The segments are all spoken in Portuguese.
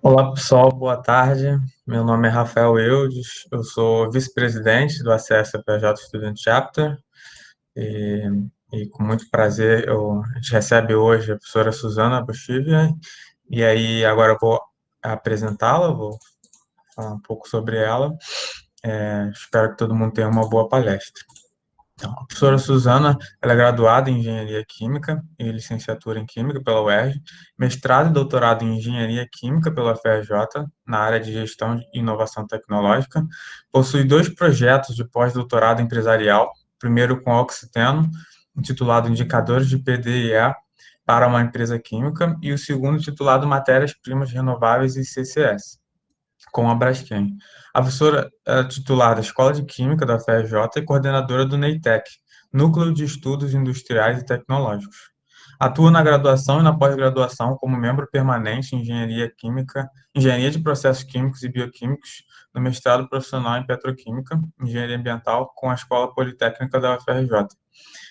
Olá pessoal, boa tarde. Meu nome é Rafael Eudes, eu sou vice-presidente do ACS PJ Student Chapter e, e com muito prazer a gente recebe hoje a professora Suzana Buchivian e aí agora eu vou apresentá-la, vou falar um pouco sobre ela. Espero que todo mundo tenha uma boa palestra. Então, a professora Suzana, ela é graduada em Engenharia Química e licenciatura em Química pela UERJ, mestrado e doutorado em Engenharia Química pela UFRJ, na área de Gestão e Inovação Tecnológica. Possui dois projetos de pós-doutorado empresarial, primeiro com Oxiteno, intitulado Indicadores de PDE para uma empresa química, e o segundo intitulado Matérias-primas renováveis e CCS com a Braskem. A professora é titular da Escola de Química da UFRJ e coordenadora do NEITEC, Núcleo de Estudos Industriais e Tecnológicos. Atua na graduação e na pós-graduação como membro permanente em Engenharia Química, Engenharia de Processos Químicos e Bioquímicos, no mestrado profissional em Petroquímica, Engenharia Ambiental, com a Escola Politécnica da UFRJ.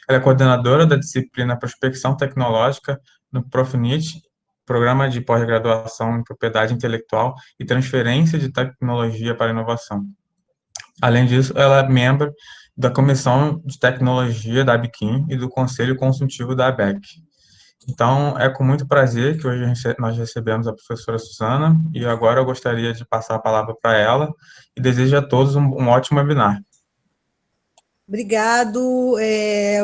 Ela é coordenadora da disciplina Prospecção Tecnológica no Profnit, Programa de Pós-Graduação em Propriedade Intelectual e Transferência de Tecnologia para Inovação. Além disso, ela é membro da Comissão de Tecnologia da ABQUIM e do Conselho Consultivo da ABEC. Então, é com muito prazer que hoje nós recebemos a professora Suzana e agora eu gostaria de passar a palavra para ela e desejo a todos um ótimo webinar. Obrigado,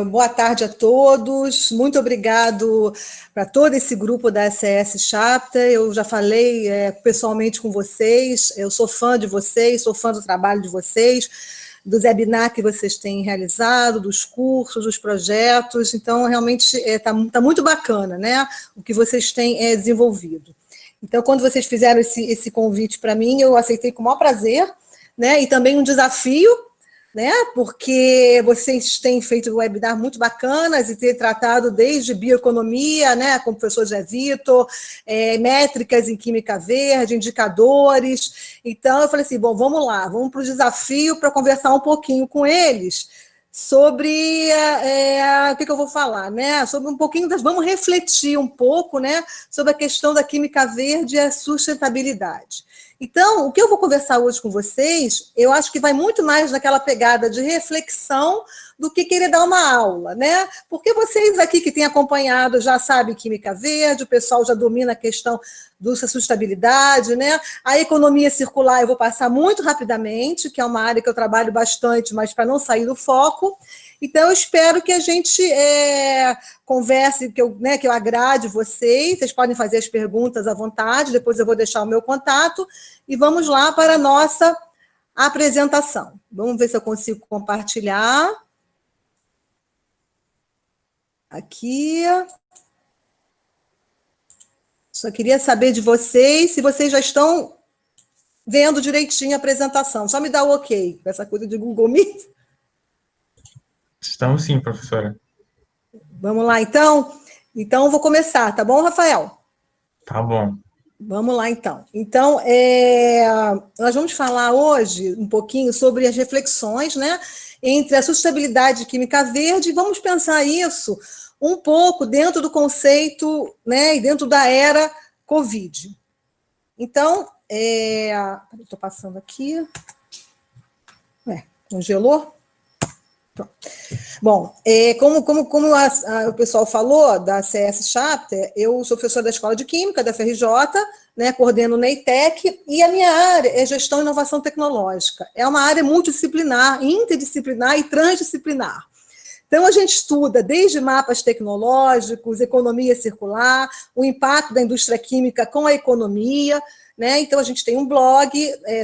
boa tarde a todos, muito obrigado para todo esse grupo da ACS Chapter. Eu já falei pessoalmente com vocês, eu sou fã de vocês, sou fã do trabalho de vocês, dos webinars que vocês têm realizado, dos cursos, dos projetos, então realmente tá muito bacana, né, o que vocês têm desenvolvido. Então, quando vocês fizeram esse convite para mim, eu aceitei com o maior prazer, né, e também um desafio, né? Porque vocês têm feito webinars muito bacanas e ter tratado desde bioeconomia, né, com o professor Zé Vitor, métricas em química verde, indicadores. Então, eu falei assim, bom, vamos lá, vamos para o desafio para conversar um pouquinho com eles sobre o que eu vou falar, né? Sobre um pouquinho vamos refletir um pouco, né, sobre a questão da química verde e a sustentabilidade. Então, o que eu vou conversar hoje com vocês, eu acho que vai muito mais naquela pegada de reflexão do que querer dar uma aula, né? Porque vocês aqui que têm acompanhado já sabem química verde, o pessoal já domina a questão da sustentabilidade, né? A economia circular eu vou passar muito rapidamente, que é uma área que eu trabalho bastante, mas para não sair do foco. Então, eu espero que a gente converse, que eu agrade vocês podem fazer as perguntas à vontade, depois eu vou deixar o meu contato, e vamos lá para a nossa apresentação. Vamos ver se eu consigo compartilhar. Aqui. Só queria saber de vocês, se vocês já estão vendo direitinho a apresentação. Só me dá o ok, com essa coisa de Google Meet. Estamos sim, professora. Vamos lá, então? Então, eu vou começar, tá bom, Rafael? Tá bom. Vamos lá, então. Então, nós vamos falar hoje um pouquinho sobre as reflexões, né, entre a sustentabilidade de química verde, e vamos pensar isso um pouco dentro do conceito, né, e dentro da era Covid. Então, estou passando aqui. Congelou? Pronto. Bom, como o pessoal falou da CS Chapter, eu sou professora da Escola de Química da FRJ, né, coordeno o NEITEC, e a minha área é Gestão e Inovação Tecnológica. É uma área multidisciplinar, interdisciplinar e transdisciplinar. Então, a gente estuda desde mapas tecnológicos, economia circular, o impacto da indústria química com a economia, né? Então, a gente tem um blog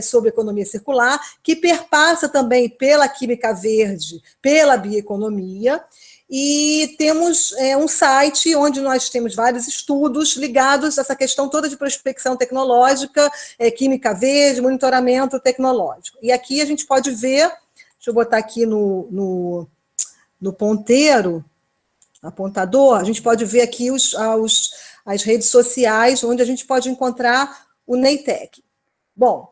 sobre economia circular, que perpassa também pela química verde, pela bioeconomia, e temos um site onde nós temos vários estudos ligados a essa questão toda de prospecção tecnológica, química verde, monitoramento tecnológico. E aqui a gente pode ver, deixa eu botar aqui no ponteiro, apontador, a gente pode ver aqui as redes sociais onde a gente pode encontrar o NEITEC. Bom,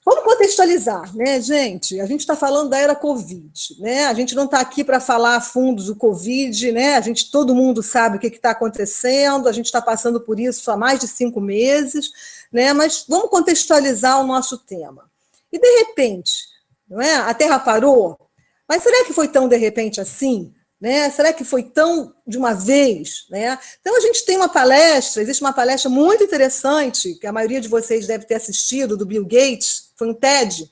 Vamos contextualizar, né, gente? A gente está falando da era Covid, né? A gente não está aqui para falar a fundo do Covid, né? Todo mundo sabe o que está acontecendo, a gente está passando por isso há mais de 5 meses, né? Mas vamos contextualizar o nosso tema. E, de repente, não é? A Terra parou? Mas será que foi tão de repente assim? Né? Será que foi tão de uma vez? Né? Então, a gente tem existe uma palestra muito interessante, que a maioria de vocês deve ter assistido, do Bill Gates, foi um TED,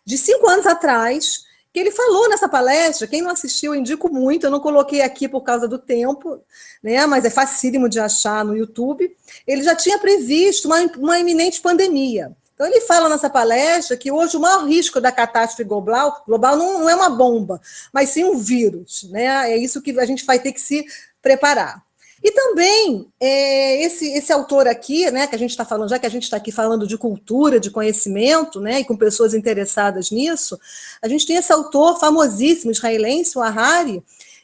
de 5 anos atrás, que ele falou nessa palestra. Quem não assistiu, eu indico muito, eu não coloquei aqui por causa do tempo, né? Mas é facílimo de achar no YouTube. Ele já tinha previsto uma iminente pandemia. Então, ele fala nessa palestra que hoje o maior risco da catástrofe global não é uma bomba, mas sim um vírus, né? É isso que a gente vai ter que se preparar. E também, esse autor aqui, né, que a gente está falando, já que a gente está aqui falando de cultura, de conhecimento, né, e com pessoas interessadas nisso, a gente tem esse autor famosíssimo, israelense, o Harari,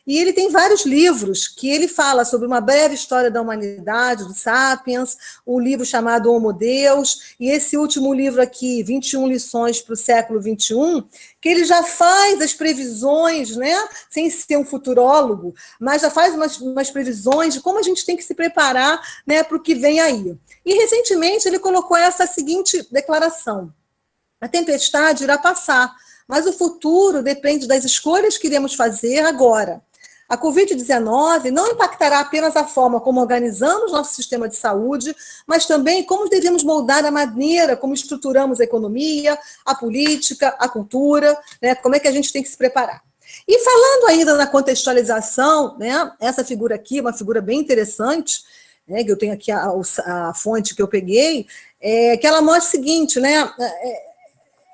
e ele tem vários livros que ele fala sobre uma breve história da humanidade, do Sapiens, um livro chamado Homo Deus, e esse último livro aqui, 21 lições para o século XXI, que ele já faz as previsões, né, sem ser um futurólogo, mas já faz umas previsões de como a gente tem que se preparar, né, para o que vem aí. E, recentemente, ele colocou essa seguinte declaração: a tempestade irá passar, mas o futuro depende das escolhas que iremos fazer agora. A Covid-19 não impactará apenas a forma como organizamos nosso sistema de saúde, mas também como devemos moldar a maneira como estruturamos a economia, a política, a cultura, né? Como é que a gente tem que se preparar. E falando ainda na contextualização, né? Essa figura aqui é uma figura bem interessante, né? Que eu tenho aqui a fonte que eu peguei, que ela mostra o seguinte, né?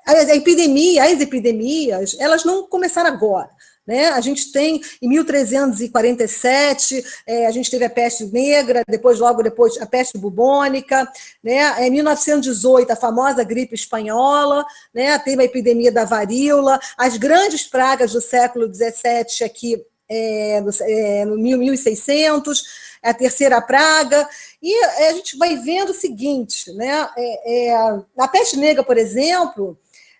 As epidemias, elas não começaram agora. Né? A gente tem, em 1347, a gente teve a peste negra, logo depois, a peste bubônica, né? Em 1918, a famosa gripe espanhola, né? Teve a epidemia da varíola, as grandes pragas do século XVII aqui, no 1600, a terceira praga, e a gente vai vendo o seguinte, né? A peste negra, por exemplo,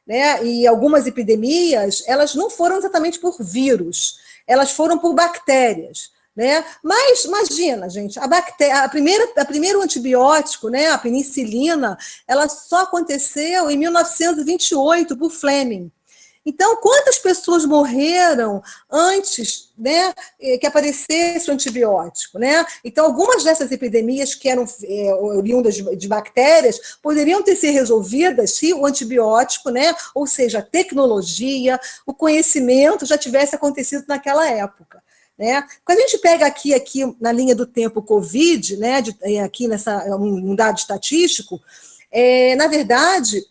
né, e algumas epidemias, elas não foram exatamente por vírus, elas foram por bactérias. Né? Mas imagina, gente, a primeiro antibiótico, né, a penicilina, ela só aconteceu em 1928 por Fleming. Então, quantas pessoas morreram antes, né, que aparecesse o antibiótico? Né? Então, algumas dessas epidemias que eram oriundas de bactérias poderiam ter sido resolvidas se o antibiótico, né, ou seja, a tecnologia, o conhecimento já tivesse acontecido naquela época. Né? Quando a gente pega aqui na linha do tempo Covid, né, aqui um dado estatístico, na verdade,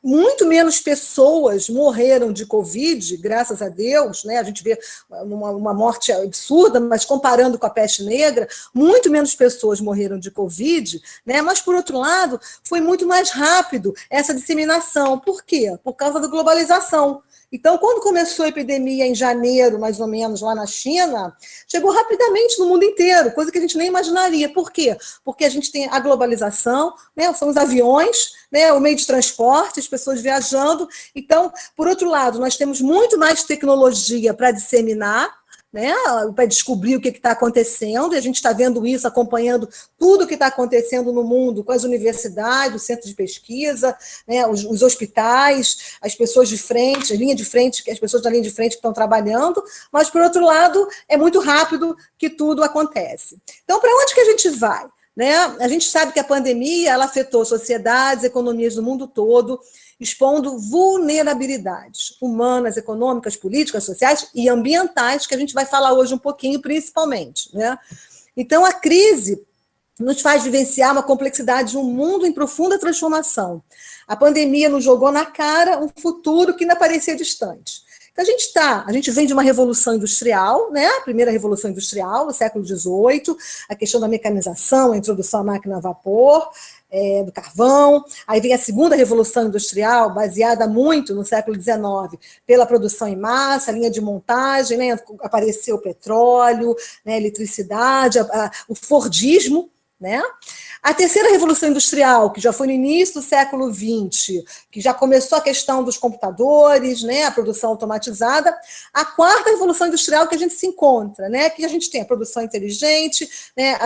muito menos pessoas morreram de Covid, graças a Deus, né? A gente vê uma morte absurda, mas comparando com a peste negra, muito menos pessoas morreram de Covid, né? Mas, por outro lado, foi muito mais rápido essa disseminação. Por quê? Por causa da globalização. Então, quando começou a epidemia em janeiro, mais ou menos, lá na China, chegou rapidamente no mundo inteiro, coisa que a gente nem imaginaria. Por quê? Porque a gente tem a globalização, né? São os aviões, né? O meio de transporte, as pessoas viajando. Então, por outro lado, nós temos muito mais tecnologia para disseminar, né, para descobrir o que está acontecendo, e a gente está vendo isso, acompanhando tudo o que está acontecendo no mundo, com as universidades, os centros de pesquisa, né, os hospitais, as pessoas de frente, as pessoas da linha de frente que estão trabalhando, mas, por outro lado, é muito rápido que tudo acontece. Então, para onde que a gente vai? Né? A gente sabe que a pandemia ela afetou sociedades, economias do mundo todo, expondo vulnerabilidades humanas, econômicas, políticas, sociais e ambientais, que a gente vai falar hoje um pouquinho, principalmente. Né? Então, a crise nos faz vivenciar uma complexidade de um mundo em profunda transformação. A pandemia nos jogou na cara um futuro que ainda parecia distante. Então, a gente vem de uma revolução industrial, né? A primeira revolução industrial, no século XVIII, a questão da mecanização, a introdução da máquina a vapor, do carvão. Aí vem a segunda revolução industrial, baseada muito no século XIX, pela produção em massa, a linha de montagem, né? Apareceu o petróleo, né? A eletricidade, o Fordismo, né? A terceira revolução industrial, que já foi no início do século XX, que já começou a questão dos computadores, né, a produção automatizada. A quarta revolução industrial que a gente se encontra, né, que a gente tem a produção inteligente, né,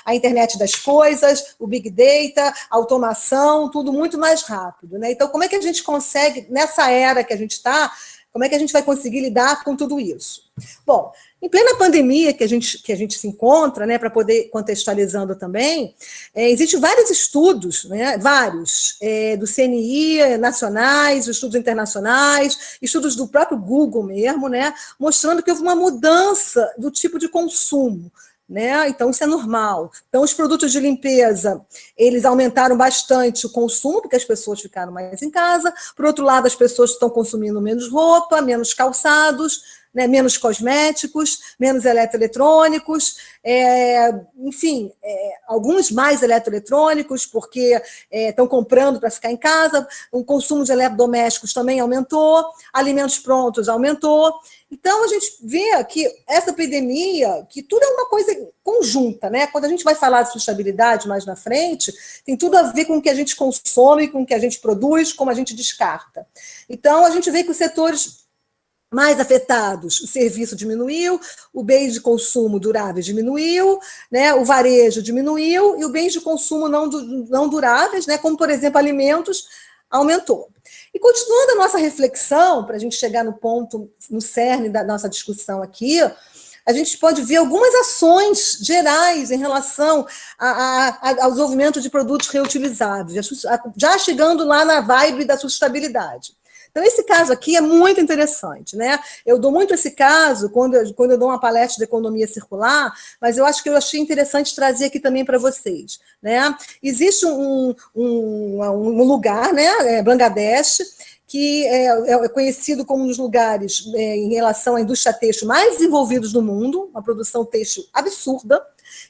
a internet das coisas, o big data, a automação, tudo muito mais rápido, né? Então, como é que a gente consegue, nessa era que a gente está, como é que a gente vai conseguir lidar com tudo isso? Bom, em plena pandemia que a gente se encontra, né, para poder contextualizando também, existem vários estudos, né, vários, do CNI nacionais, estudos internacionais, estudos do próprio Google mesmo, né, mostrando que houve uma mudança do tipo de consumo. Né? Então, isso é normal. Então, os produtos de limpeza, eles aumentaram bastante o consumo, porque as pessoas ficaram mais em casa. Por outro lado, as pessoas estão consumindo menos roupa, menos calçados, né, menos cosméticos, menos eletroeletrônicos, enfim, alguns mais eletroeletrônicos, porque estão comprando para ficar em casa, o consumo de eletrodomésticos também aumentou, alimentos prontos aumentou. Então, a gente vê que essa epidemia, que tudo é uma coisa conjunta, né? Quando a gente vai falar de sustentabilidade mais na frente, tem tudo a ver com o que a gente consome, com o que a gente produz, como a gente descarta. Então, a gente vê que os setores mais afetados, o serviço diminuiu, o bens de consumo duráveis diminuiu, né, o varejo diminuiu, e o bens de consumo não duráveis, né, como, por exemplo, alimentos, aumentou. E continuando a nossa reflexão, para a gente chegar no ponto, no cerne da nossa discussão aqui, a gente pode ver algumas ações gerais em relação ao desenvolvimento de produtos reutilizáveis, já chegando lá na vibe da sustentabilidade. Então, esse caso aqui é muito interessante, né? Eu dou muito esse caso quando eu dou uma palestra de economia circular, mas eu acho que eu achei interessante trazer aqui também para vocês, né? Existe um lugar, né, Bangladesh, que é conhecido como um dos lugares em relação à indústria têxtil mais desenvolvidos do mundo, uma produção têxtil absurda,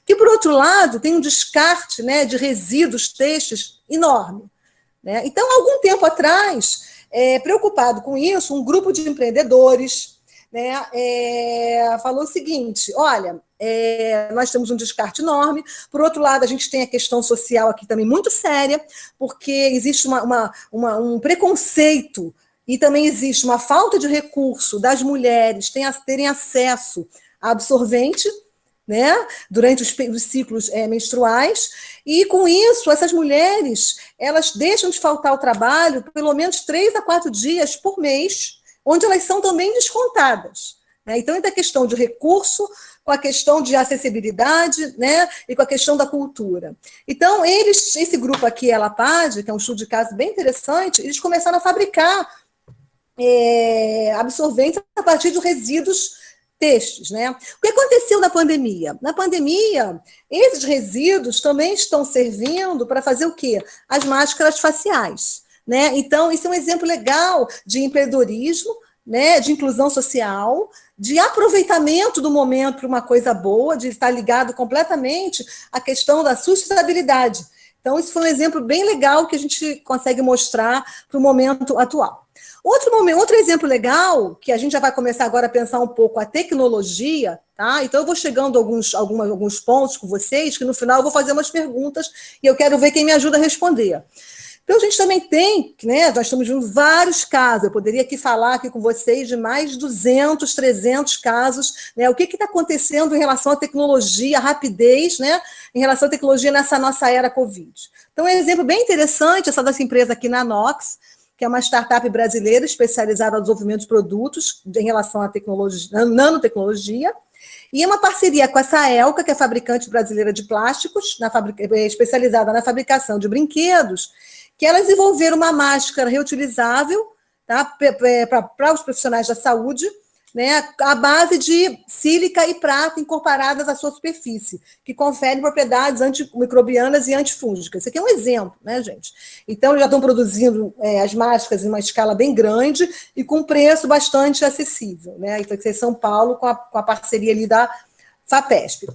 que, por outro lado, tem um descarte, né, de resíduos têxteis enorme, né? Então, algum tempo atrás, preocupado com isso, um grupo de empreendedores, né, falou o seguinte: olha, nós temos um descarte enorme, por outro lado, a gente tem a questão social aqui também muito séria, porque existe um preconceito e também existe uma falta de recurso das mulheres terem acesso a absorvente, né, durante os ciclos menstruais, e com isso, essas mulheres, elas deixam de faltar ao trabalho pelo menos 3 a 4 dias por mês, onde elas são também descontadas, né? Então, é a questão de recurso, com a questão de acessibilidade, né, e com a questão da cultura. Então, esse grupo aqui, a Lapad, que é um estudo de caso bem interessante, eles começaram a fabricar absorventes a partir de resíduos têxteis, né? O que aconteceu na pandemia? Na pandemia, esses resíduos também estão servindo para fazer o quê? As máscaras faciais, né? Então, isso é um exemplo legal de empreendedorismo, né? De inclusão social, de aproveitamento do momento para uma coisa boa, de estar ligado completamente à questão da sustentabilidade. Então, isso foi um exemplo bem legal que a gente consegue mostrar para o momento atual. Outro exemplo legal, que a gente já vai começar agora a pensar um pouco a tecnologia, tá? Então eu vou chegando a alguns pontos com vocês, que no final eu vou fazer umas perguntas e eu quero ver quem me ajuda a responder. Então a gente também tem, né, nós estamos vendo vários casos, eu poderia aqui falar aqui com vocês de mais de 200, 300 casos, né? O que está acontecendo em relação à tecnologia, a rapidez, né, em relação à tecnologia nessa nossa era Covid. Então, um exemplo bem interessante, essa dessa empresa aqui, Nanox, que é uma startup brasileira especializada no desenvolvimento de produtos em relação à tecnologia, nanotecnologia, e é uma parceria com a Saelca, que é fabricante brasileira de plásticos, especializada na fabricação de brinquedos, que elas desenvolveram uma máscara reutilizável, tá, para os profissionais da saúde, né, à base de sílica e prata incorporadas à sua superfície, que conferem propriedades antimicrobianas e antifúngicas. Isso aqui é um exemplo, né, gente? Então, eles já estão produzindo as máscaras em uma escala bem grande e com preço bastante acessível, né? Então, aqui em São Paulo, com a parceria ali da FAPESP.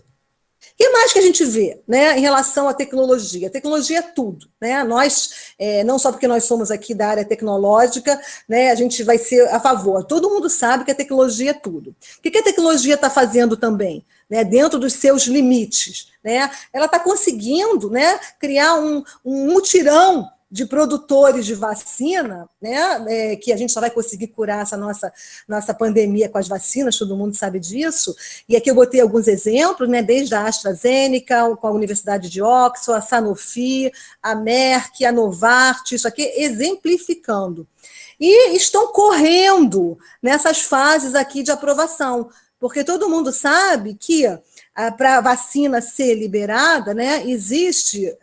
O que mais que a gente vê, né, em relação à tecnologia? A tecnologia é tudo, né? Nós, não só porque nós somos aqui da área tecnológica, né, a gente vai ser a favor. Todo mundo sabe que a tecnologia é tudo. O que a tecnologia está fazendo também? né, dentro dos seus limites, né? Ela está conseguindo, né, criar um mutirão de produtores de vacina, né, que a gente só vai conseguir curar essa nossa pandemia com as vacinas, todo mundo sabe disso. E aqui eu botei alguns exemplos, né, desde a AstraZeneca, com a Universidade de Oxford, a Sanofi, a Merck, a Novartis, isso aqui exemplificando. E estão correndo nessas fases aqui de aprovação, porque todo mundo sabe que para a vacina ser liberada, né, existe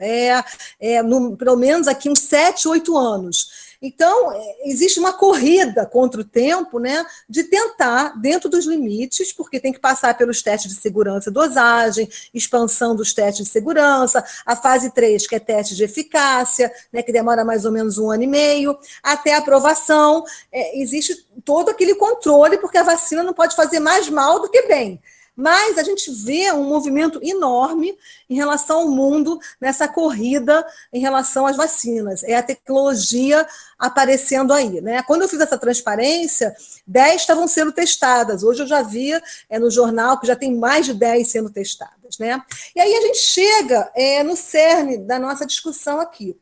pelo menos aqui uns 7, 8 anos. Então, existe uma corrida contra o tempo, né, de tentar, dentro dos limites, porque tem que passar pelos testes de segurança e dosagem, expansão dos testes de segurança, a fase 3, que é teste de eficácia, né, que demora mais ou menos 1 ano e meio, até a aprovação. Existe todo aquele controle, porque a vacina não pode fazer mais mal do que bem. Mas a gente vê um movimento enorme em relação ao mundo nessa corrida em relação às vacinas. É a tecnologia aparecendo aí, né? Quando eu fiz essa transparência, 10 estavam sendo testadas. Hoje eu já vi no jornal que já tem mais de 10 sendo testadas, né? E aí a gente chega no cerne da nossa discussão aqui.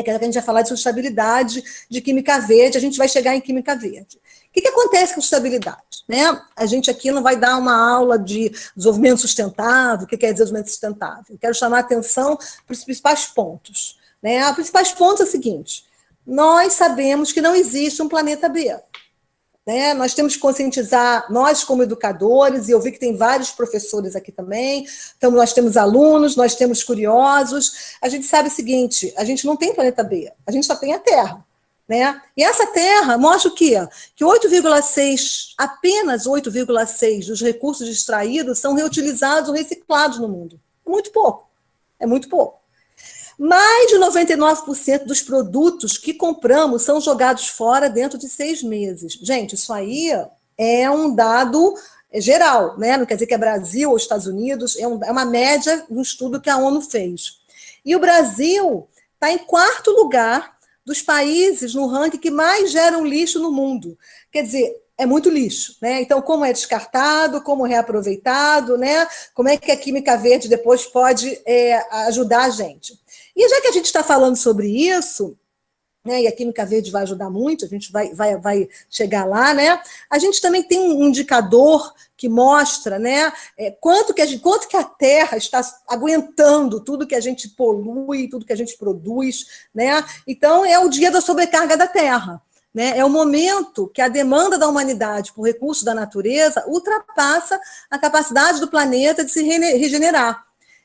Que a gente vai falar de sustentabilidade, de química verde, a gente vai chegar em química verde. O que acontece com sustentabilidade? Né? A gente aqui não vai dar uma aula de desenvolvimento sustentável, o que quer dizer desenvolvimento sustentável. Eu quero chamar a atenção para os principais pontos. Né? Os principais pontos é o seguinte: nós sabemos que não existe um planeta B. Né? Nós temos que conscientizar, nós como educadores, e eu vi que tem vários professores aqui também, então nós temos alunos, nós temos curiosos, a gente sabe o seguinte: a gente não tem planeta B, a gente só tem a Terra. Né? E essa Terra mostra o quê? Que 8,6, apenas 8,6 dos recursos extraídos são reutilizados ou reciclados no mundo. É muito pouco, é muito pouco. Mais de 99% dos produtos que compramos são jogados fora dentro de 6 meses. Gente, isso aí é um dado geral, né? Não quer dizer que é Brasil ou Estados Unidos, é uma média no estudo que a ONU fez. E o Brasil está em 4º lugar dos países no ranking que mais geram lixo no mundo. Quer dizer, é muito lixo, né? Então, como é descartado, como é reaproveitado, né? Como é que a química verde depois pode ajudar a gente? E já que a gente está falando sobre isso, né, e a química verde vai ajudar muito, a gente vai chegar lá, né? A gente também tem um indicador que mostra, né, quanto que a Terra está aguentando tudo que a gente polui, tudo que a gente produz, né? Então, é o dia da sobrecarga da Terra. Né? É o momento que a demanda da humanidade por recursos da natureza ultrapassa a capacidade do planeta de se regenerar.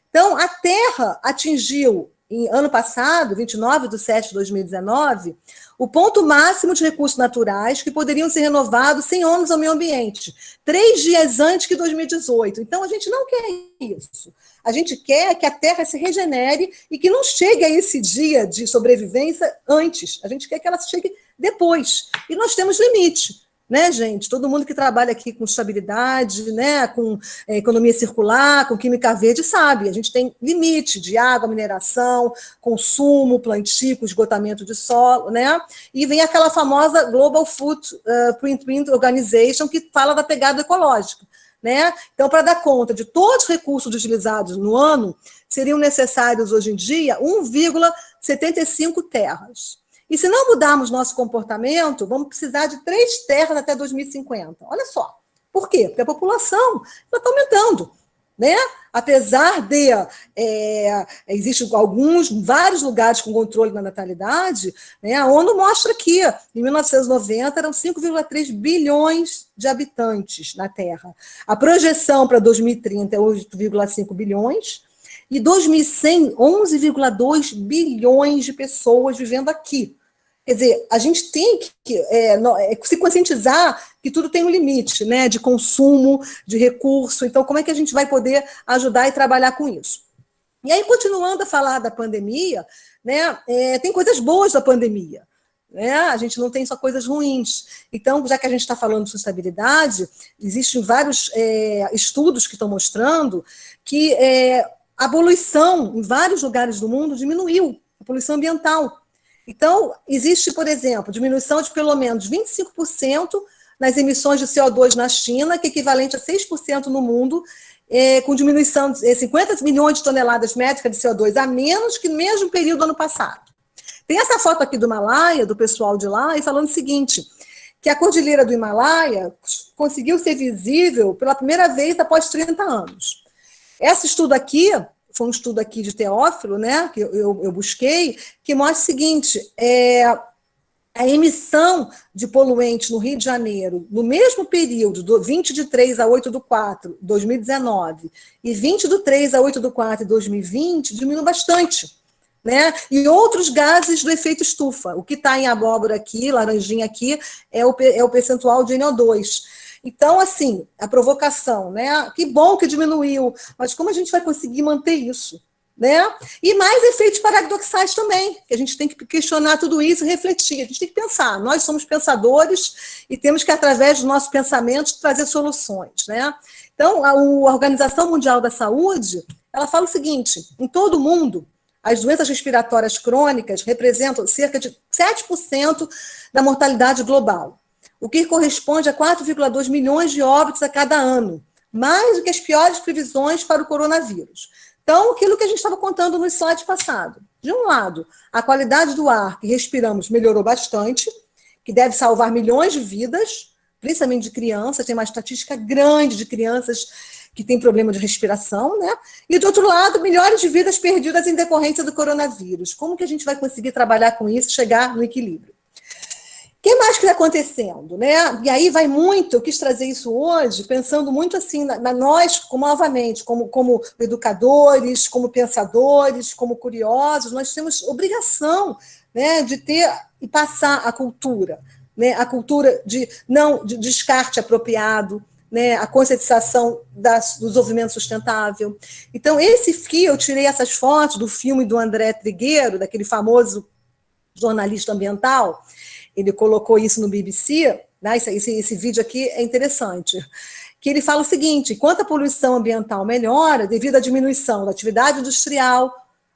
Então, a Terra atingiu, em ano passado, 29/7/2019, o ponto máximo de recursos naturais que poderiam ser renovados sem ônus ao meio ambiente, 3 dias antes que 2018. Então, a gente não quer isso. A gente quer que a Terra se regenere e que não chegue a esse dia de sobrevivência antes. A gente quer que ela chegue depois. E nós temos limite. Né, gente? Todo mundo que trabalha aqui com estabilidade, né, com economia circular, com química verde, sabe, a gente tem limite de água, mineração, consumo, plantio, esgotamento de solo, né? E vem aquela famosa Global Footprint Organization, que fala da pegada ecológica. Né? Então, para dar conta de todos os recursos utilizados no ano, seriam necessários, hoje em dia, 1,75 terras. E se não mudarmos nosso comportamento, vamos precisar de 3 terras até 2050. Olha só. Por quê? Porque a população está aumentando. Né? Apesar de existem vários lugares com controle da natalidade, né? A ONU mostra que em 1990 eram 5,3 bilhões de habitantes na Terra. A projeção para 2030 é 8,5 bilhões e 2100, 11,2 bilhões de pessoas vivendo aqui. Quer dizer, a gente tem que se conscientizar que tudo tem um limite, né, de consumo, de recurso. Então, como é que a gente vai poder ajudar e trabalhar com isso? E aí, continuando a falar da pandemia, né, tem coisas boas da pandemia. Né? A gente não tem só coisas ruins. Então, já que a gente está falando de sustentabilidade, existem vários estudos que estão mostrando que a poluição em vários lugares do mundo diminuiu, a poluição ambiental. Então, existe, por exemplo, diminuição de pelo menos 25% nas emissões de CO2 na China, que é equivalente a 6% no mundo, com diminuição de 50 milhões de toneladas métricas de CO2 a menos que no mesmo período do ano passado. Tem essa foto aqui do Himalaia, do pessoal de lá, e falando o seguinte, que a cordilheira do Himalaia conseguiu ser visível pela primeira vez após 30 anos. Esse estudo aqui, foi um estudo aqui de Teófilo, né, que eu busquei, que mostra o seguinte, a emissão de poluentes no Rio de Janeiro, no mesmo período, do 20 de 3 a 8 do 4, 2019, e 20 do 3 a 8 do 4, 2020, diminuiu bastante. Né? E outros gases do efeito estufa. O que está em abóbora aqui, laranjinha aqui, é o percentual de NO2. Então, assim, a provocação, né? Que bom que diminuiu, mas como a gente vai conseguir manter isso? Né? E mais efeitos paradoxais também, que a gente tem que questionar tudo isso e refletir. A gente tem que pensar. Nós somos pensadores e temos que, através do nosso pensamento, trazer soluções. Né? Então, a Organização Mundial da Saúde, ela fala o seguinte, em todo o mundo, as doenças respiratórias crônicas representam cerca de 7% da mortalidade global, o que corresponde a 4,2 milhões de óbitos a cada ano, mais do que as piores previsões para o coronavírus. Então, aquilo que a gente estava contando no slide passado. De um lado, a qualidade do ar que respiramos melhorou bastante, que deve salvar milhões de vidas, principalmente de crianças, tem uma estatística grande de crianças que tem problema de respiração, né? E, do outro lado, milhares de vidas perdidas em decorrência do coronavírus. Como que a gente vai conseguir trabalhar com isso e chegar no equilíbrio? O que mais que está acontecendo, né? E aí vai muito, eu quis trazer isso hoje, pensando muito assim, nós, novamente, como educadores, como pensadores, como curiosos, nós temos obrigação, né, de ter e passar a cultura, né? A cultura de descarte apropriado, né, a conscientização do desenvolvimento sustentável. Então, eu tirei essas fotos do filme do André Trigueiro, daquele famoso jornalista ambiental, ele colocou isso no BBC, né, esse vídeo aqui é interessante, que ele fala o seguinte, enquanto a poluição ambiental melhora, devido à diminuição da atividade industrial,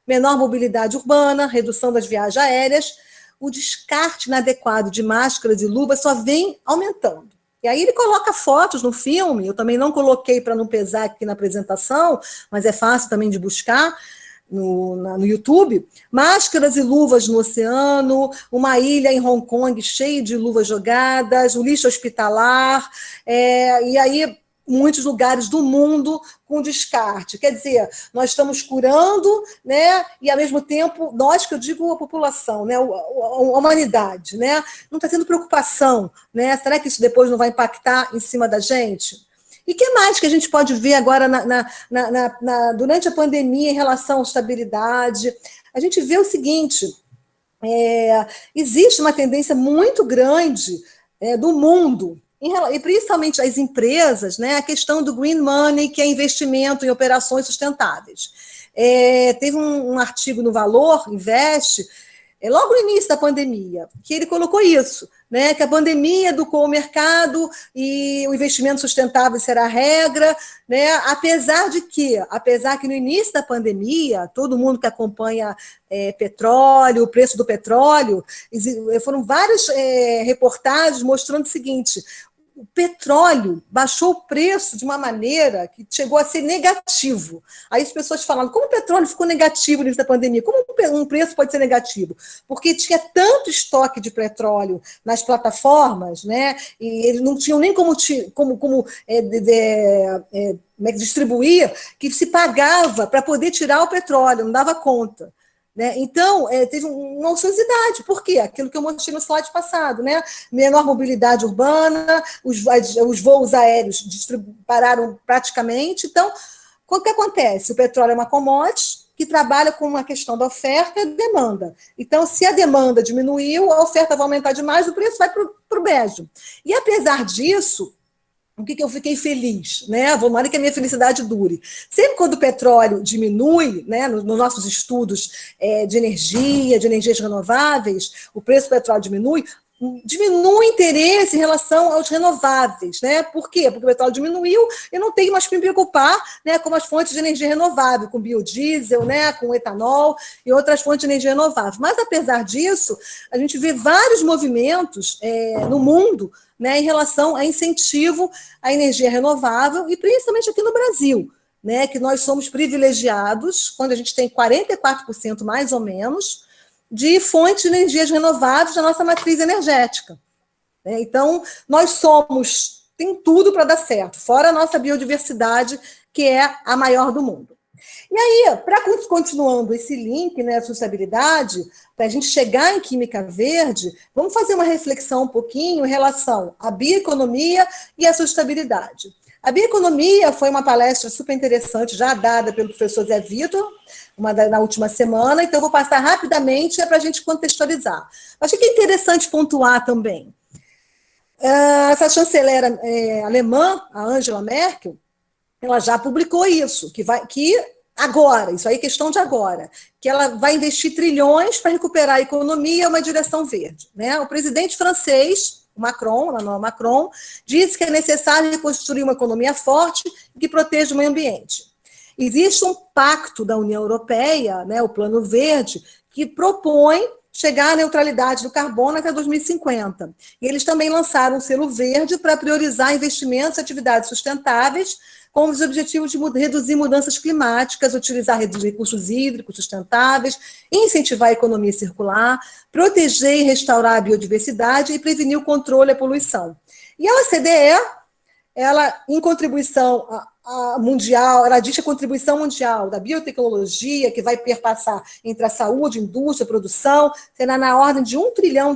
menor mobilidade urbana, redução das viagens aéreas, o descarte inadequado de máscaras e luvas só vem aumentando. E aí ele coloca fotos no filme, eu também não coloquei para não pesar aqui na apresentação, mas é fácil também de buscar no YouTube, máscaras e luvas no oceano, uma ilha em Hong Kong cheia de luvas jogadas, o lixo hospitalar, e aí muitos lugares do mundo com descarte. Quer dizer, nós estamos curando, né? E, ao mesmo tempo, nós, que eu digo a população, né? a humanidade, né? Não está tendo preocupação, né? Será que isso depois não vai impactar em cima da gente? E o que mais que a gente pode ver agora durante a pandemia em relação à estabilidade? A gente vê o seguinte, existe uma tendência muito grande do mundo, e principalmente as empresas, né, a questão do green money, que é investimento em operações sustentáveis. Teve um artigo no Valor Invest, logo no início da pandemia, que ele colocou isso, né, que a pandemia educou o mercado e o investimento sustentável será a regra, né, apesar que no início da pandemia, todo mundo que acompanha petróleo, o preço do petróleo, foram várias reportagens mostrando o seguinte, o petróleo baixou o preço de uma maneira que chegou a ser negativo. Aí as pessoas falaram, como o petróleo ficou negativo no início da pandemia? Como um preço pode ser negativo? Porque tinha tanto estoque de petróleo nas plataformas, né? E eles não tinham nem como distribuir, que se pagava para poder tirar o petróleo, não dava conta. Né? Então, teve uma ociosidade. Por quê? Aquilo que eu mostrei no slide passado, né? Menor mobilidade urbana, os voos aéreos pararam praticamente. Então, o que acontece? O petróleo é uma commodity que trabalha com uma questão da oferta e demanda. Então, se a demanda diminuiu, a oferta vai aumentar demais, o preço vai para o brejo. E, apesar disso, o que eu fiquei feliz, né? Tomara que a minha felicidade dure. Sempre quando o petróleo diminui, né, nos nossos estudos de energias renováveis, o preço do petróleo diminui o interesse em relação aos renováveis, né? Por quê? Porque o petróleo diminuiu e não tem mais que me preocupar, né, com as fontes de energia renovável, com biodiesel, né, com etanol e outras fontes de energia renovável. Mas, apesar disso, a gente vê vários movimentos no mundo, né, em relação a incentivo à energia renovável e principalmente aqui no Brasil. né, que nós somos privilegiados, quando a gente tem 44% mais ou menos, de fontes de energias renováveis na nossa matriz energética. Né? Então, tem tudo para dar certo, fora a nossa biodiversidade, que é a maior do mundo. E aí, continuando esse link, né, a sustentabilidade, para a gente chegar em Química Verde, vamos fazer uma reflexão um pouquinho em relação à bioeconomia e à sustentabilidade. A bioeconomia foi uma palestra super interessante, já dada pelo professor Zé Vitor, na última semana, então eu vou passar rapidamente para a gente contextualizar. Achei que é interessante pontuar também. Essa chanceler alemã, a Angela Merkel, ela já publicou isso, que agora, isso aí é questão de agora, que ela vai investir trilhões para recuperar a economia, uma direção verde. Né? O presidente francês, Emmanuel Macron, disse que é necessário reconstruir uma economia forte que proteja o meio ambiente. Existe um pacto da União Europeia, né, o Plano Verde, que propõe chegar à neutralidade do carbono até 2050. E eles também lançaram um selo verde para priorizar investimentos em atividades sustentáveis, com os objetivos de reduzir mudanças climáticas, utilizar recursos hídricos sustentáveis, incentivar a economia circular, proteger e restaurar a biodiversidade e prevenir o controle da poluição. E a OCDE, ela, em contribuição mundial, ela diz que a contribuição mundial da biotecnologia, que vai perpassar entre a saúde, indústria, produção, será na ordem de $1 trilhão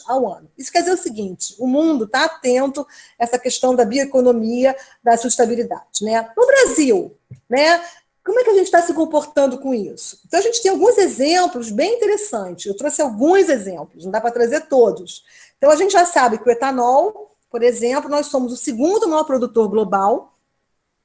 ao ano. Isso quer dizer o seguinte, o mundo está atento a essa questão da bioeconomia, da sustentabilidade. Né? No Brasil, né, como é que a gente está se comportando com isso? Então, a gente tem alguns exemplos bem interessantes. Eu trouxe alguns exemplos, não dá para trazer todos. Então, a gente já sabe que o etanol, por exemplo, nós somos o segundo maior produtor global,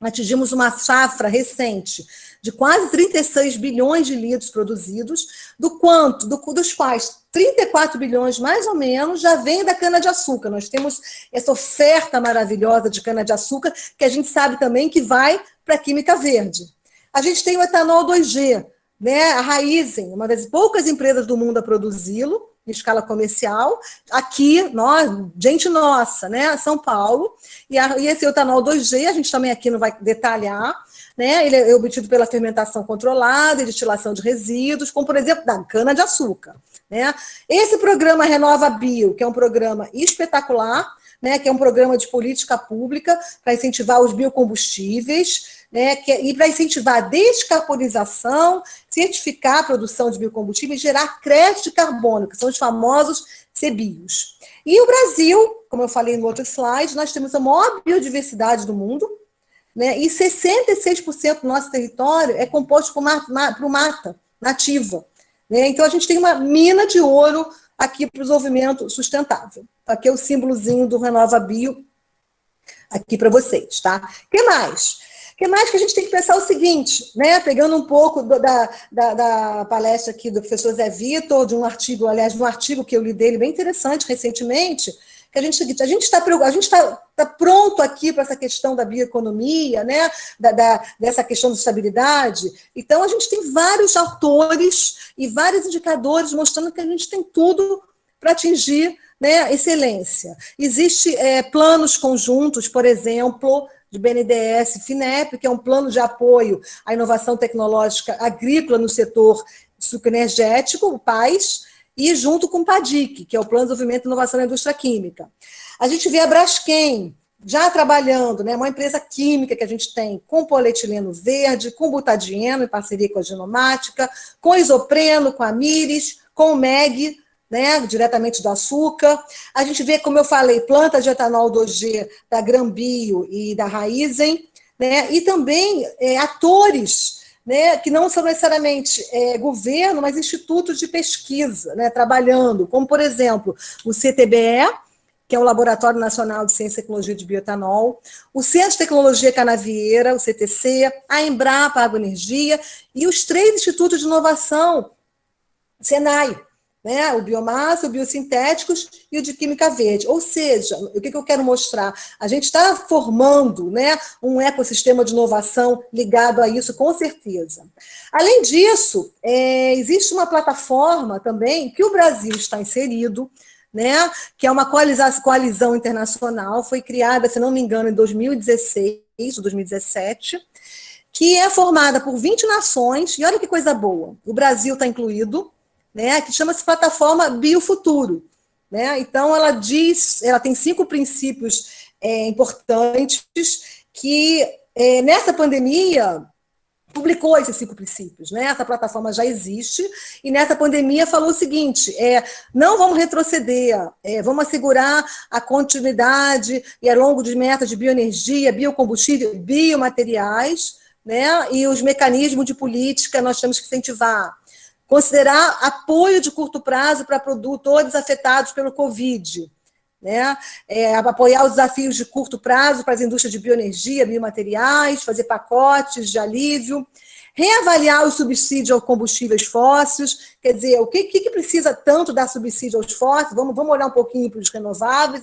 atingimos uma safra recente de quase 36 bilhões de litros produzidos, dos quais 34 bilhões, mais ou menos, já vem da cana-de-açúcar. Nós temos essa oferta maravilhosa de cana-de-açúcar, que a gente sabe também que vai para a química verde. A gente tem o etanol 2G, né? A Raízen, uma das poucas empresas do mundo a produzi-lo, em escala comercial, aqui, gente nossa, né, São Paulo, e esse etanol 2G, a gente também aqui não vai detalhar, né, ele é obtido pela fermentação controlada e destilação de resíduos, como, por exemplo, da cana-de-açúcar. Né. Esse programa Renova Bio, que é um programa espetacular, né, que é um programa de política pública para incentivar os biocombustíveis, né, e para incentivar a descarbonização, certificar a produção de biocombustíveis e gerar crédito de carbono, que são os famosos CBIOS. E o Brasil, como eu falei no outro slide, nós temos a maior biodiversidade do mundo, né, e 66% do nosso território é composto por mata nativa. Né, então, a gente tem uma mina de ouro aqui para o desenvolvimento sustentável. Aqui é o símbolozinho do Renova Bio aqui para vocês, tá? O que mais? O que mais que a gente tem que pensar o seguinte, né? Pegando um pouco da palestra aqui do professor Zé Vitor, de um artigo que eu li dele bem interessante recentemente, que a gente está pronto aqui para essa questão da bioeconomia, né? Dessa questão de estabilidade. Então, a gente tem vários autores e vários indicadores mostrando que a gente tem tudo para atingir, né, excelência. Existem planos conjuntos, por exemplo, de BNDES, FINEP, que é um plano de apoio à inovação tecnológica agrícola no setor sucroenergético, o PAIS, e junto com o PADIC, que é o Plano de Desenvolvimento e Inovação na Indústria Química. A gente vê a Braskem já trabalhando, né, uma empresa química que a gente tem com polietileno verde, com butadieno, em parceria com a Genomática, com isopreno, com a Mires, com o MEG, né, diretamente do açúcar. A gente vê, como eu falei, planta de etanol 2G da Grambio e da Raízen, né, e também atores, né, que não são necessariamente governo, mas institutos de pesquisa, né, trabalhando, como, por exemplo, o CTBE, que é o Laboratório Nacional de Ciência e Tecnologia de Bioetanol, o Centro de Tecnologia Canavieira, o CTC, a Embrapa Agroenergia e os 3 institutos de inovação, Senai, né, o Biomassa, o Biosintéticos e o de Química Verde. Ou seja, o que eu quero mostrar? A gente está formando, né, um ecossistema de inovação ligado a isso, com certeza. Além disso, existe uma plataforma também que o Brasil está inserido, né, que é uma coalizão internacional, foi criada, se não me engano, em 2016 ou 2017, que é formada por 20 nações, e olha que coisa boa, o Brasil está incluído, né, que chama-se Plataforma Biofuturo. Né? Então, ela tem 5 princípios importantes que, nessa pandemia, publicou esses 5 princípios, né? Essa plataforma já existe, e nessa pandemia falou o seguinte, não vamos retroceder, vamos assegurar a continuidade e a longo de metas de bioenergia, biocombustível, biomateriais, né? E os mecanismos de política nós temos que incentivar. Considerar apoio de curto prazo para produtores afetados pelo Covid, né? Apoiar os desafios de curto prazo para as indústrias de bioenergia, biomateriais, fazer pacotes de alívio, reavaliar o subsídio aos combustíveis fósseis, quer dizer, o que precisa tanto dar subsídio aos fósseis? Vamos olhar um pouquinho para os renováveis,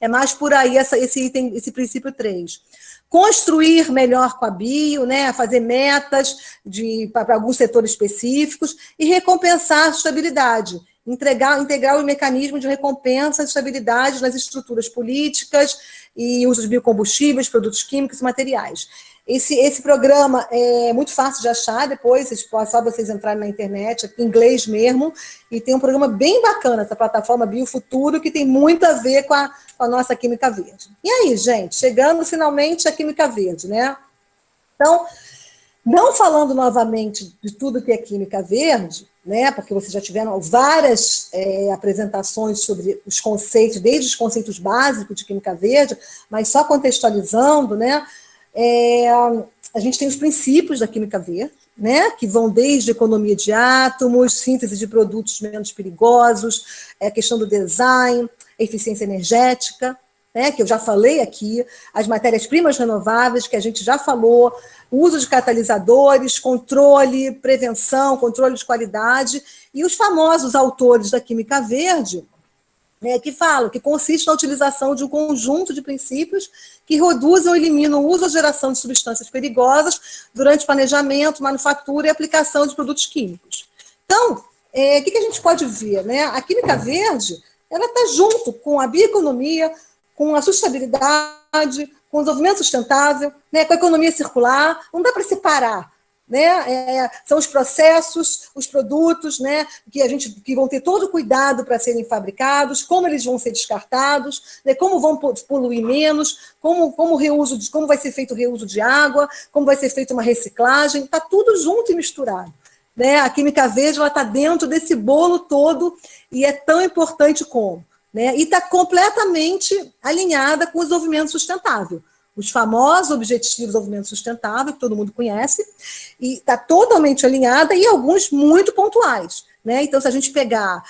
é mais por aí esse princípio 3. Construir melhor com a bio, né, fazer metas para alguns setores específicos e recompensar a sustentabilidade, integrar o mecanismo de recompensa de estabilidade nas estruturas políticas e uso de biocombustíveis, produtos químicos e materiais. Esse programa é muito fácil de achar, depois só vocês entrarem na internet, em inglês mesmo, e tem um programa bem bacana, essa plataforma Biofuturo, que tem muito a ver com a nossa Química Verde. E aí, gente, chegando finalmente à Química Verde, né? Então, não falando novamente de tudo que é Química Verde, né, porque vocês já tiveram várias apresentações sobre os conceitos, desde os conceitos básicos de Química Verde, mas só contextualizando, né, a gente tem os princípios da Química Verde, né, que vão desde economia de átomos, síntese de produtos menos perigosos, a questão do design, eficiência energética, né, que eu já falei aqui, as matérias-primas renováveis, que a gente já falou, o uso de catalisadores, controle, prevenção, controle de qualidade, e os famosos autores da Química Verde, né, que falam que consiste na utilização de um conjunto de princípios que reduzem ou eliminam o uso ou geração de substâncias perigosas durante planejamento, manufatura e aplicação de produtos químicos. Então, o que a gente pode ver? Né? A Química Verde ela está junto com a bioeconomia, com a sustentabilidade, com o desenvolvimento sustentável, né, com a economia circular, não dá para separar. Né? São os processos, os produtos, né, que vão ter todo o cuidado para serem fabricados, como eles vão ser descartados, né, como vão poluir menos, como vai ser feito o reuso de água, como vai ser feita uma reciclagem, está tudo junto e misturado. Né? A Química Verde está dentro desse bolo todo e é tão importante como. Né? E está completamente alinhada com o desenvolvimento sustentável. Os famosos Objetivos de Desenvolvimento Sustentável, que todo mundo conhece, e está totalmente alinhada e alguns muito pontuais. Né? Então, se a gente pegar,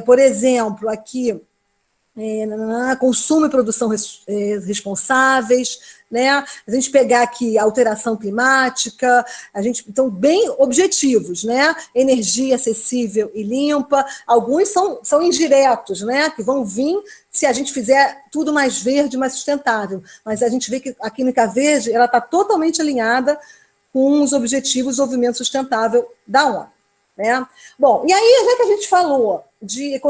por exemplo, aqui, consumo e produção responsáveis, né? A gente pegar aqui a alteração climática, então, bem objetivos, né? Energia acessível e limpa, alguns são indiretos, né? Que vão vir se a gente fizer tudo mais verde, mais sustentável, mas a gente vê que a Química Verde ela está totalmente alinhada com os Objetivos de Desenvolvimento Sustentável da ONU. Né? Bom, e aí, já que a gente falou de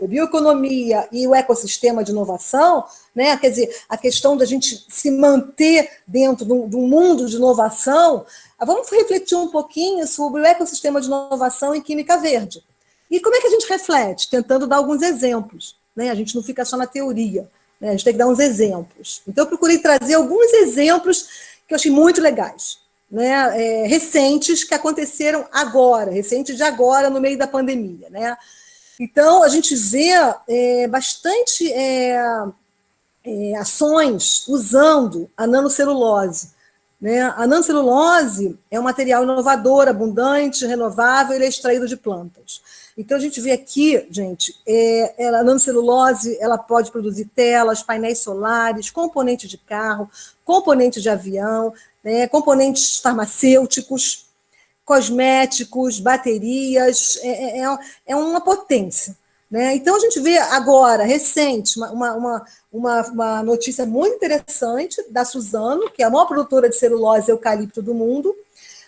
bioeconomia e o ecossistema de inovação, né? Quer dizer, a questão da gente se manter dentro do mundo de inovação, vamos refletir um pouquinho sobre o ecossistema de inovação em Química Verde. E como é que a gente reflete? Tentando dar alguns exemplos. Né? A gente não fica só na teoria, né? A gente tem que dar uns exemplos. Então, eu procurei trazer alguns exemplos que eu achei muito legais. Né, recentes que aconteceram agora, recentes de agora, no meio da pandemia. Né? Então, a gente vê bastante ações usando a nanocelulose. Né? A nanocelulose é um material inovador, abundante, renovável, ele é extraído de plantas. Então, a gente vê aqui, gente, a nanocelulose ela pode produzir telas, painéis solares, componentes de carro, componentes de avião, né, componentes farmacêuticos, cosméticos, baterias, é uma potência. Né? Então, a gente vê agora, recente, uma notícia muito interessante da Suzano, que é a maior produtora de celulose e eucalipto do mundo,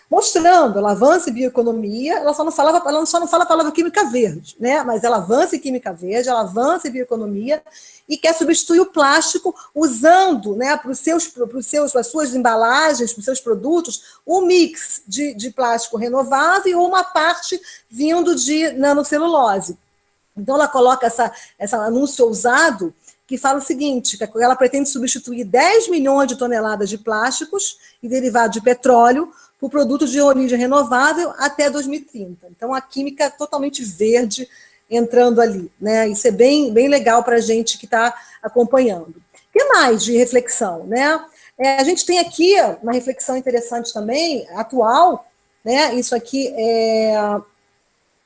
mostrando, ela avança em bioeconomia, ela só não fala a palavra química verde, né? Mas ela avança em química verde, ela avança em bioeconomia e quer substituir o plástico usando, né, para as suas embalagens, para os seus produtos, um mix de plástico renovável ou uma parte vindo de nanocelulose. Então, ela coloca essa anúncio ousado que fala o seguinte, que ela pretende substituir 10 milhões de toneladas de plásticos e derivados de petróleo por produtos de origem renovável até 2030. Então, a química totalmente verde entrando ali, né? Isso é bem, bem legal para a gente que está acompanhando. O que mais de reflexão, né? A gente tem aqui uma reflexão interessante também, atual, né? Isso aqui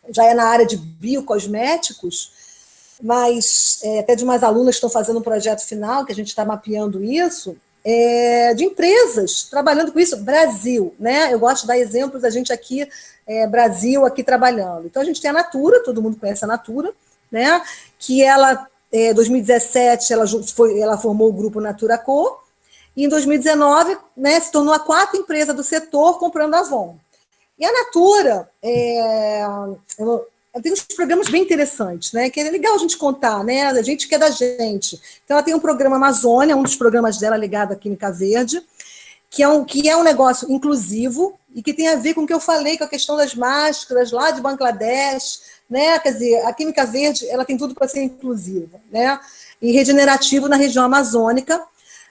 já é na área de biocosméticos, mas até de umas alunas que estão fazendo um projeto final, que a gente está mapeando isso, de empresas trabalhando com isso, Brasil, né? Eu gosto de dar exemplos, a gente aqui, Brasil, aqui trabalhando. Então, a gente tem a Natura, todo mundo conhece a Natura, né? Que ela, 2017, ela formou o grupo Natura Co, e em 2019, né, se tornou a quarta empresa do setor comprando a Avon. E a Natura, tem uns programas bem interessantes, né? Que é legal a gente contar, né? A gente que é da gente. Então, ela tem um programa Amazônia, um dos programas dela ligado à Química Verde, que é um negócio inclusivo e que tem a ver com o que eu falei, com a questão das máscaras lá de Bangladesh, né? Quer dizer, a Química Verde, ela tem tudo para ser inclusiva, né? E regenerativo na região amazônica.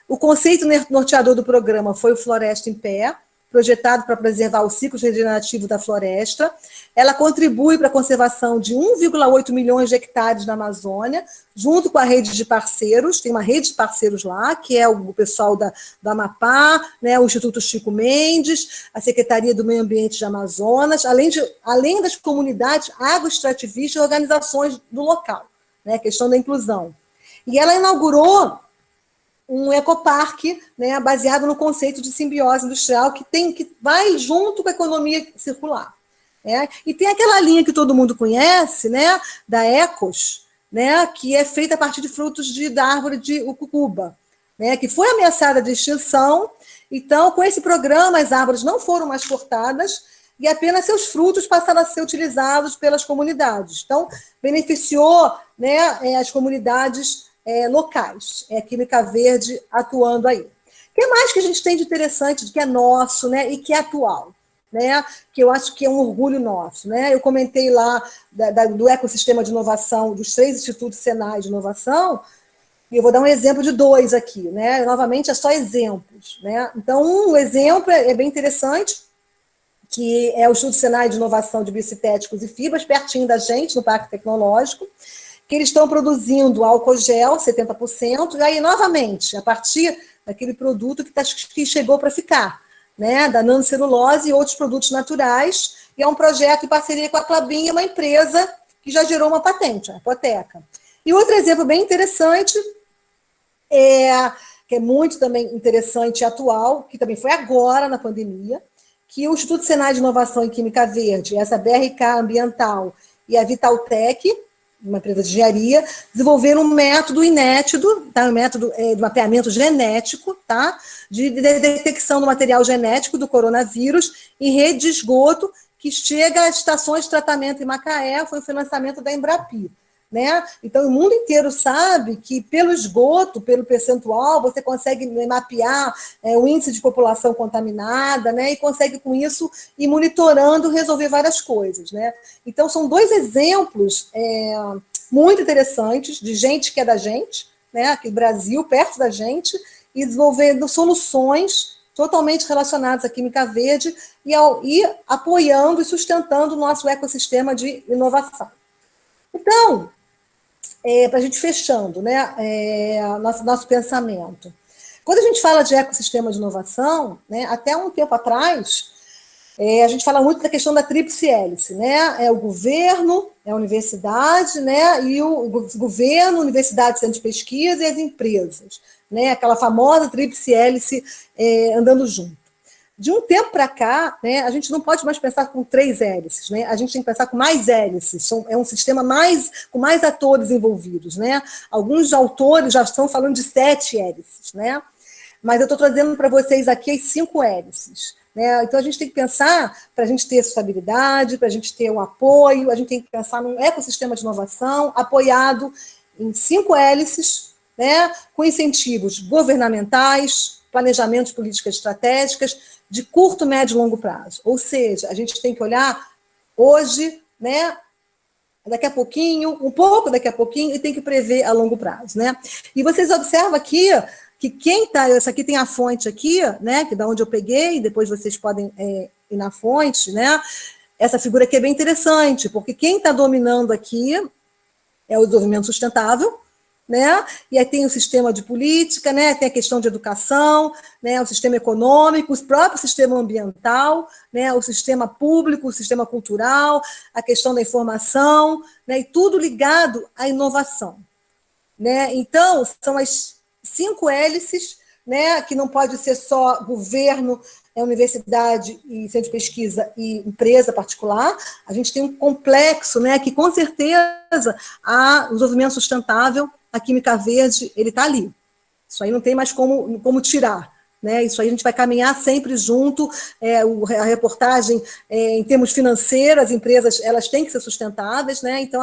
O conceito norteador do programa foi o Floresta em Pé, projetado para preservar o ciclo regenerativo da floresta. Ela contribui para a conservação de 1,8 milhões de hectares na Amazônia, junto com a rede de parceiros, tem uma rede de parceiros lá, que é o pessoal do Amapá, né, o Instituto Chico Mendes, a Secretaria do Meio Ambiente de Amazonas, além das comunidades agroextrativistas e organizações do local, né, questão da inclusão. E ela inaugurou um ecoparque, né, baseado no conceito de simbiose industrial que vai junto com a economia circular. Né? E tem aquela linha que todo mundo conhece, né, da Ecos, né, que é feita a partir de frutos da árvore de ucucuba, né, que foi ameaçada de extinção. Então, com esse programa, as árvores não foram mais cortadas e apenas seus frutos passaram a ser utilizados pelas comunidades. Então, beneficiou, né, as comunidades locais, a Química Verde atuando aí. O que mais que a gente tem de interessante, que é nosso, né, e que é atual, né, que eu acho que é um orgulho nosso, né? Eu comentei lá do ecossistema de inovação, dos 3 institutos Senai de inovação, e eu vou dar um exemplo de 2 aqui, né? Novamente, é só exemplos, né? Então, um exemplo é bem interessante, que é o Instituto Senai de Inovação de Biosintéticos e Fibras, pertinho da gente, no Parque Tecnológico, que eles estão produzindo álcool gel, 70%, e aí, novamente, a partir daquele produto que chegou para ficar, né, da nanocelulose e outros produtos naturais, e é um projeto em parceria com a Klabin, uma empresa que já gerou uma patente, a Apoteca. E outro exemplo bem interessante, que é muito também interessante e atual, que também foi agora na pandemia, que o Instituto Senai de Inovação em Química Verde, essa BRK Ambiental e a Vitaltec, uma empresa de engenharia, desenvolveram um método inédito, tá? Um método de mapeamento genético, tá? De detecção do material genético do coronavírus em rede de esgoto que chega às estações de tratamento em Macaé, foi o financiamento da Embrapi. Né? Então, o mundo inteiro sabe que pelo esgoto, pelo percentual, você consegue mapear o índice de população contaminada, né? E consegue, com isso, ir monitorando, resolver várias coisas. Né? Então, são 2 exemplos muito interessantes de gente que é da gente, né? Aqui no Brasil, perto da gente, e desenvolvendo soluções totalmente relacionadas à Química Verde e apoiando e sustentando o nosso ecossistema de inovação. Então, para a gente fechando, né, nosso pensamento. Quando a gente fala de ecossistema de inovação, né, até um tempo atrás, a gente fala muito da questão da tríplice hélice, né? É o governo, é a universidade, né? E o governo, universidade, centro de pesquisa e as empresas, né? Aquela famosa tríplice hélice andando junto. De um tempo para cá, né, a gente não pode mais pensar com 3 hélices, né? A gente tem que pensar com mais hélices. É um sistema com mais atores envolvidos, né? Alguns autores já estão falando de 7 hélices, né? Mas eu estou trazendo para vocês aqui as 5 hélices. né? Então, a gente tem que pensar, para a gente ter sustentabilidade, para a gente ter um apoio, a gente tem que pensar num ecossistema de inovação apoiado em 5 hélices, né? Com incentivos governamentais, planejamento de políticas estratégicas de curto, médio e longo prazo. Ou seja, a gente tem que olhar hoje, né? Daqui a pouquinho, um pouco daqui a pouquinho, e tem que prever a longo prazo, né? E vocês observam aqui que quem está, essa aqui tem a fonte aqui, né? Que é da onde eu peguei, depois vocês podem ir na fonte, né? Essa figura aqui é bem interessante, porque quem está dominando aqui é o desenvolvimento sustentável, né? E aí tem o sistema de política, né? Tem a questão de educação, né? O sistema econômico, o próprio sistema ambiental, né? O sistema público, o sistema cultural, a questão da informação, né? E tudo ligado à inovação, né? Então, são as 5 hélices, né? Que não pode ser só governo, universidade e centro de pesquisa e empresa particular. A gente tem um complexo, né? Que com certeza o desenvolvimento sustentável, a química verde, ele está ali. Isso aí não tem mais como tirar. Né? Isso aí a gente vai caminhar sempre junto. A reportagem, em termos financeiros, as empresas elas têm que ser sustentáveis, né? Então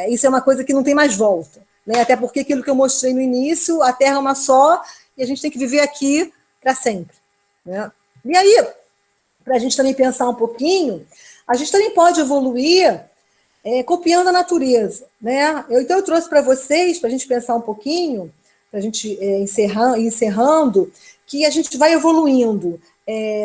isso é uma coisa que não tem mais volta. Né? Até porque aquilo que eu mostrei no início, a Terra é uma só e a gente tem que viver aqui para sempre. Né? E aí, para a gente também pensar um pouquinho, a gente também pode evoluir copiando a natureza. Né? Então, eu trouxe para vocês, para a gente pensar um pouquinho, para a gente encerrando, que a gente vai evoluindo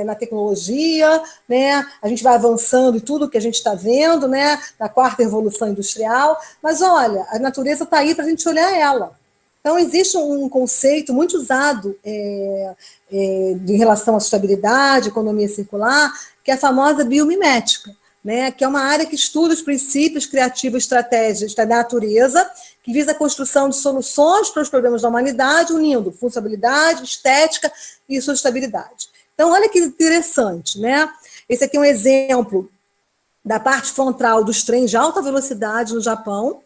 na tecnologia, né? A gente vai avançando em tudo que a gente está vendo, né? Na 4ª revolução industrial, mas olha, a natureza está aí para a gente olhar ela. Então, existe um conceito muito usado em relação à sustentabilidade, economia circular, que é a famosa biomimética, né, que é uma área que estuda os princípios criativos e estratégias da natureza, que visa a construção de soluções para os problemas da humanidade, unindo funcionalidade, estética e sustentabilidade. Então, olha que interessante, né? Esse aqui é um exemplo da parte frontal dos trens de alta velocidade no Japão,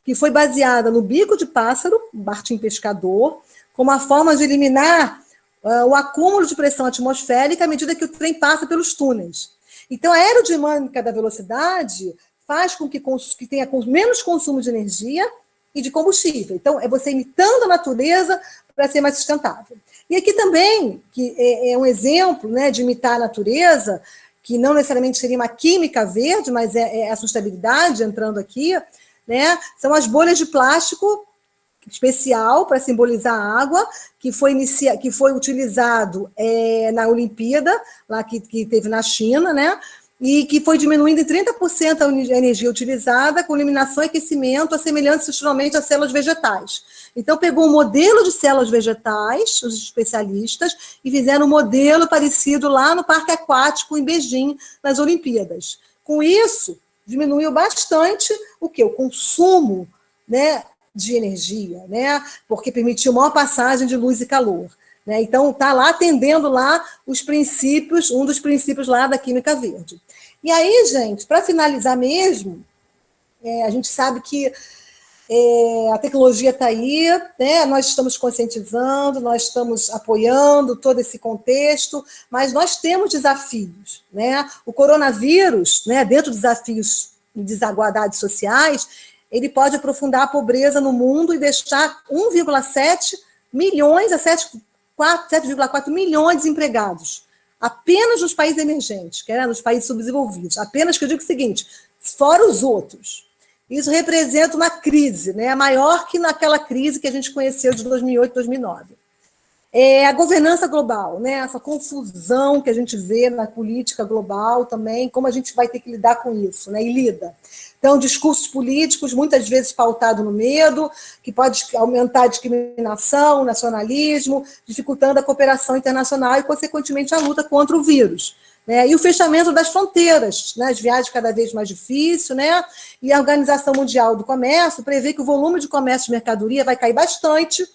que foi baseada no bico de pássaro, Martim Pescador, como uma forma de eliminar o acúmulo de pressão atmosférica à medida que o trem passa pelos túneis. Então, a aerodinâmica da velocidade faz com que tenha menos consumo de energia e de combustível. Então, é você imitando a natureza para ser mais sustentável. E aqui também, que é um exemplo, né, de imitar a natureza, que não necessariamente seria uma química verde, mas é a sustentabilidade entrando aqui, né, são as bolhas de plástico especial para simbolizar a água, que foi utilizado na Olimpíada, lá que teve na China, né? E que foi diminuindo em 30% a energia utilizada, com eliminação e aquecimento, assemelhando-se estruturalmente às células vegetais. Então, pegou um modelo de células vegetais, os especialistas, e fizeram um modelo parecido lá no Parque Aquático, em Beijing, nas Olimpíadas. Com isso, diminuiu bastante o consumo, né, de energia, né? Porque permitiu maior passagem de luz e calor. Né? Então, está lá atendendo lá os princípios, um dos princípios lá da química verde. E aí, gente, para finalizar mesmo, a gente sabe que a tecnologia está aí, né? Nós estamos conscientizando, nós estamos apoiando todo esse contexto, mas nós temos desafios. Né? O coronavírus, né, dentro dos desafios de desigualdades sociais, ele pode aprofundar a pobreza no mundo e deixar 1,7 milhões a 7,4 milhões de desempregados, apenas nos países emergentes, que é nos países subdesenvolvidos. Apenas que eu digo o seguinte, fora os outros. Isso representa uma crise, né, maior que naquela crise que a gente conheceu de 2008, 2009. A governança global, né, essa confusão que a gente vê na política global também, como a gente vai ter que lidar com isso, né, e lida. Então, discursos políticos, muitas vezes pautados no medo, que pode aumentar a discriminação, nacionalismo, dificultando a cooperação internacional e, consequentemente, a luta contra o vírus. Né? E o fechamento das fronteiras, né? As viagens cada vez mais difíceis, né? E a Organização Mundial do Comércio prevê que o volume de comércio de mercadoria vai cair bastante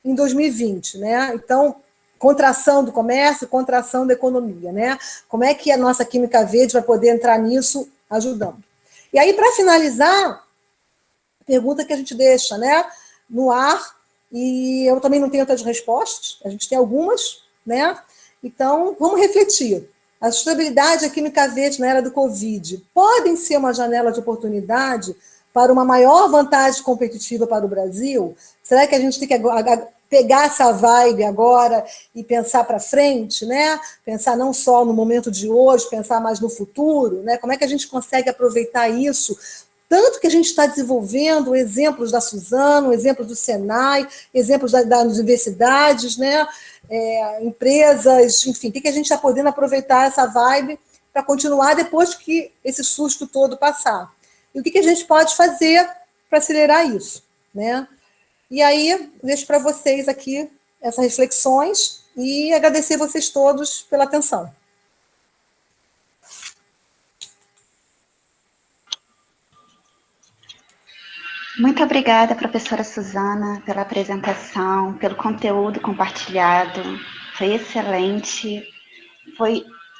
em 2020. Né? Então, contração do comércio, contração da economia. Né? Como é que a nossa química verde vai poder entrar nisso ajudando? E aí, para finalizar, pergunta que a gente deixa, né, no ar, e eu também não tenho tantas respostas, a gente tem algumas, né, Então, vamos refletir. A sustentabilidade e a química verde na era do Covid podem ser uma janela de oportunidade para uma maior vantagem competitiva para o Brasil? Será que a gente tem que pegar essa vibe agora e pensar para frente, né? Pensar não só no momento de hoje, pensar mais no futuro, né? Como é que a gente consegue aproveitar isso? Tanto que a gente está desenvolvendo exemplos da Suzano, exemplos do Senai, exemplos das universidades, né? Empresas, enfim, o que a gente está podendo aproveitar essa vibe para continuar depois que esse susto todo passar? E o que a gente pode fazer para acelerar isso, né? E aí, deixo para vocês aqui essas reflexões e agradecer vocês todos pela atenção. Muito obrigada, professora Suzana, pela apresentação, pelo conteúdo compartilhado. Foi excelente.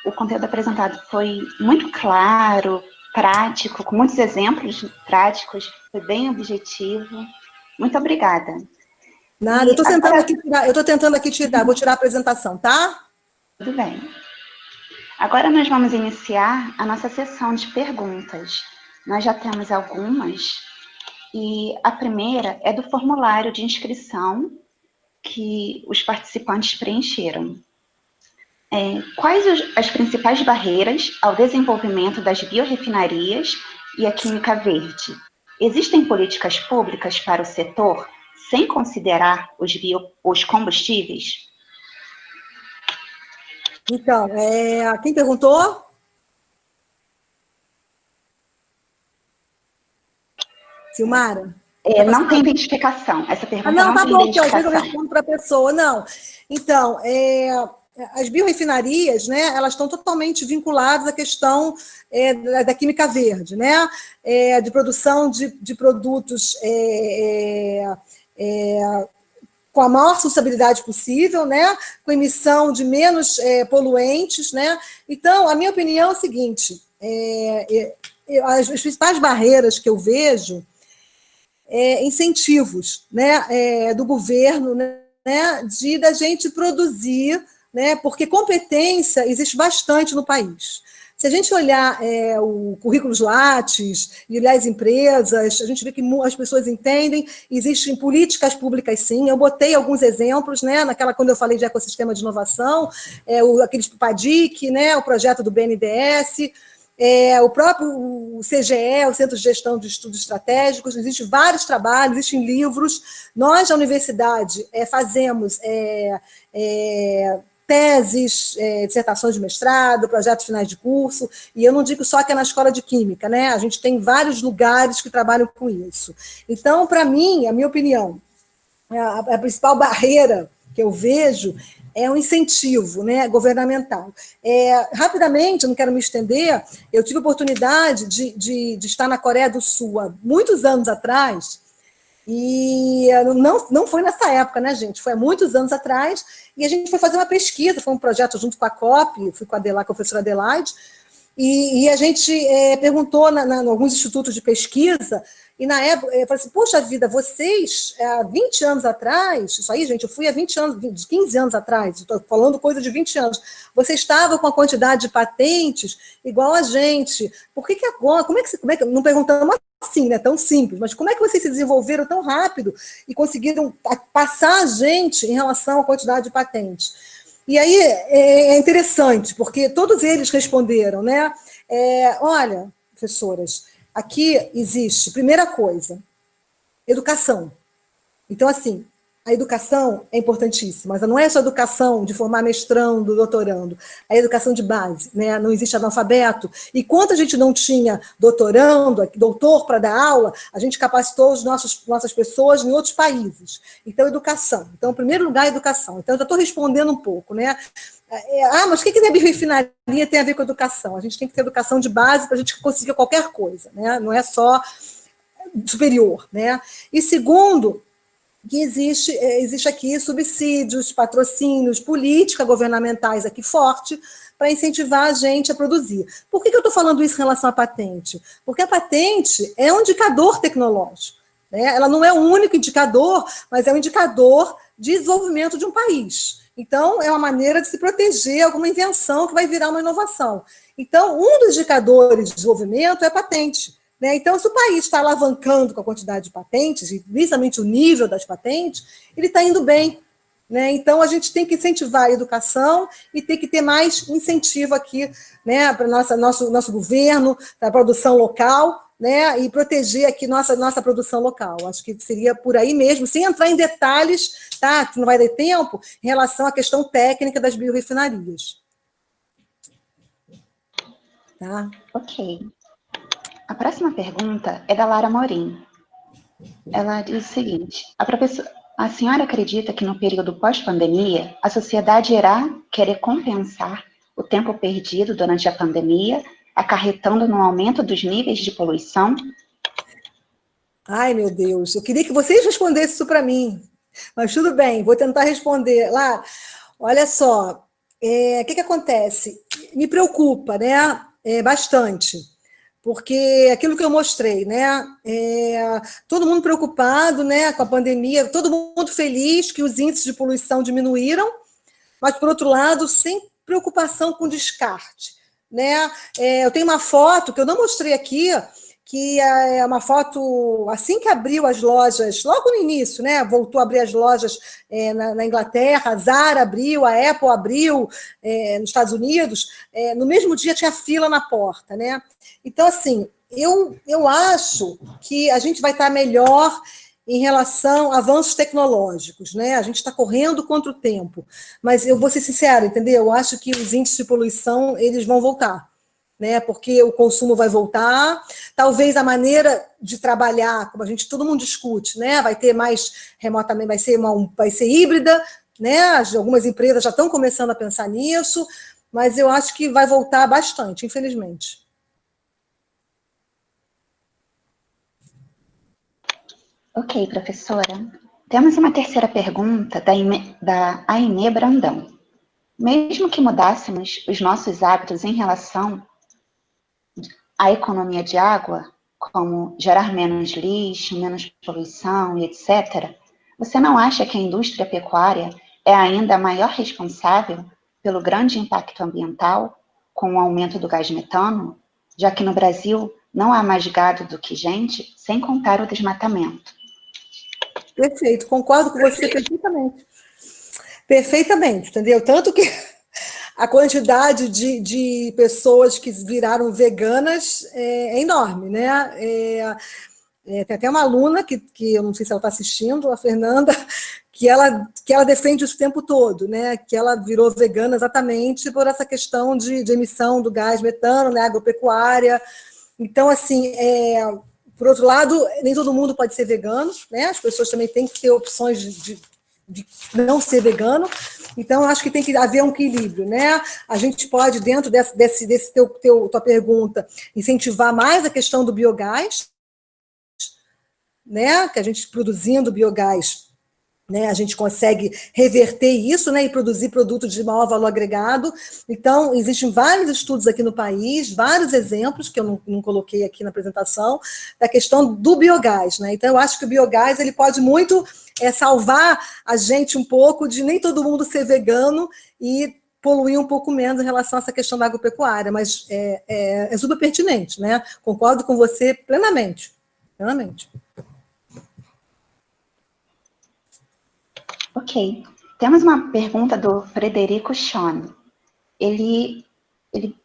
O conteúdo apresentado foi muito claro, prático, com muitos exemplos práticos, foi bem objetivo. Muito obrigada. Nada, eu estou tentando aqui tirar, vou tirar a apresentação, tá? Tudo bem. Agora nós vamos iniciar a nossa sessão de perguntas. Nós já temos algumas, e a primeira é do formulário de inscrição que os participantes preencheram. Quais as principais barreiras ao desenvolvimento das biorefinarias e a química verde? Existem políticas públicas para o setor sem considerar os combustíveis? Então, quem perguntou? Silmara? Não tem identificação. Essa pergunta não tem bom, identificação. Às vezes eu respondo para a pessoa. Não. Então, as biorefinarias, né, elas estão totalmente vinculadas à questão da química verde, né, de produção de produtos com a maior sustentabilidade possível, né, com emissão de menos poluentes, né. Então, a minha opinião é o seguinte: as principais barreiras que eu vejo incentivos, né, do governo, né, da gente produzir, né, porque competência existe bastante no país. Se a gente olhar o currículo Lattes e olhar as empresas, a gente vê que as pessoas entendem, existem políticas públicas, sim. Eu botei alguns exemplos, né, quando eu falei de ecossistema de inovação, aqueles PADIC, né, o projeto do BNDES, o próprio CGE, o Centro de Gestão de Estudos Estratégicos, existem vários trabalhos, existem livros. Nós, na universidade, fazemos teses, dissertações de mestrado, projetos finais de curso, e eu não digo só que é na escola de química, né? A gente tem vários lugares que trabalham com isso. Então, para mim, a minha opinião, a principal barreira que eu vejo é um incentivo, né, governamental. Rapidamente, eu não quero me estender, eu tive a oportunidade de estar na Coreia do Sul há muitos anos atrás, e não foi nessa época, né, gente? Foi há muitos anos atrás, e a gente foi fazer uma pesquisa, foi um projeto junto com a COP, fui com a professora Adelaide, e a gente perguntou em alguns institutos de pesquisa, e na época, eu falei assim, poxa vida, vocês, há 20 anos atrás, isso aí, gente, eu fui há 20 anos, 15 anos atrás, estou falando coisa de 20 anos, vocês estavam com a quantidade de patentes igual a gente, por que agora, como é que, não perguntamos assim, né, tão simples, mas como é que vocês se desenvolveram tão rápido e conseguiram passar a gente em relação à quantidade de patentes? E aí é interessante, porque todos eles responderam, né? Olha, professoras, aqui existe, primeira coisa, educação. Então, assim, a educação é importantíssima, mas não é só a educação de formar mestrando, doutorando, é a educação de base, né? Não existe analfabeto. E quando a gente não tinha doutorando, doutor para dar aula, a gente capacitou nossas pessoas em outros países. Então, educação. Então, em primeiro lugar, educação. Então, eu já estou respondendo um pouco, né? Mas o que a biorefinaria tem a ver com educação? A gente tem que ter educação de base para a gente conseguir qualquer coisa, né? Não é só superior, né? E segundo, que existe aqui subsídios, patrocínios, políticas governamentais aqui forte para incentivar a gente a produzir. Por que eu estou falando isso em relação à patente? Porque a patente é um indicador tecnológico, né? Ela não é o único indicador, mas é um indicador de desenvolvimento de um país. Então, é uma maneira de se proteger alguma invenção que vai virar uma inovação. Então, um dos indicadores de desenvolvimento é a patente, né? Então, se o país está alavancando com a quantidade de patentes, e principalmente o nível das patentes, ele está indo bem, né? Então, a gente tem que incentivar a educação e tem que ter mais incentivo aqui, né, para nosso governo, para a produção local, né, e proteger aqui nossa produção local. Acho que seria por aí mesmo, sem entrar em detalhes, tá, que não vai dar tempo, em relação à questão técnica das biorefinarias. Tá? Ok. A próxima pergunta é da Lara Morim. Ela diz o seguinte: a senhora acredita que no período pós-pandemia, a sociedade irá querer compensar o tempo perdido durante a pandemia, acarretando no aumento dos níveis de poluição? Ai, meu Deus, eu queria que vocês respondessem isso para mim, mas tudo bem, vou tentar responder. Lá, olha só, o que acontece? Me preocupa, né, bastante, porque aquilo que eu mostrei, né, todo mundo preocupado, né, com a pandemia, todo mundo feliz que os índices de poluição diminuíram, mas, por outro lado, sem preocupação com descarte, né? Eu tenho uma foto que eu não mostrei aqui, que é uma foto assim que abriu as lojas, logo no início, né? Voltou a abrir as lojas na Inglaterra, a Zara abriu, a Apple abriu nos Estados Unidos, no mesmo dia tinha fila na porta, né? Então, assim, eu acho que a gente vai estar melhor em relação a avanços tecnológicos, né? A gente está correndo contra o tempo, mas eu vou ser sincera, entendeu? Eu acho que os índices de poluição eles vão voltar, né? Porque o consumo vai voltar, talvez a maneira de trabalhar, como todo mundo discute, né? Vai ter mais remotamente, vai ser híbrida, né? Algumas empresas já estão começando a pensar nisso, mas eu acho que vai voltar bastante, infelizmente. Ok, professora. Temos uma terceira pergunta da Aimee Brandão. Mesmo que mudássemos os nossos hábitos em relação à economia de água, como gerar menos lixo, menos poluição e etc., você não acha que a indústria pecuária é ainda a maior responsável pelo grande impacto ambiental com o aumento do gás metano, já que no Brasil não há mais gado do que gente, sem contar o desmatamento? Perfeito, concordo com você perfeitamente. Perfeitamente, entendeu? Tanto que a quantidade de pessoas que viraram veganas é enorme, né? Tem até uma aluna que eu não sei se ela está assistindo, a Fernanda, que ela defende isso o tempo todo, né? Que ela virou vegana exatamente por essa questão de emissão do gás metano, né? Agropecuária. Então, assim, por outro lado, nem todo mundo pode ser vegano, né? As pessoas também têm que ter opções de não ser vegano. Então, acho que tem que haver um equilíbrio, né? A gente pode, dentro desse tua pergunta, incentivar mais a questão do biogás, né? Que a gente produzindo biogás, né, a gente consegue reverter isso, né, e produzir produtos de maior valor agregado. Então, existem vários estudos aqui no país, vários exemplos, que eu não coloquei aqui na apresentação, da questão do biogás, né? Então, eu acho que o biogás ele pode muito salvar a gente um pouco de nem todo mundo ser vegano e poluir um pouco menos em relação a essa questão da agropecuária, mas é super pertinente, né? Concordo com você plenamente. Plenamente. Ok. Temos uma pergunta do Frederico Schoen. Ele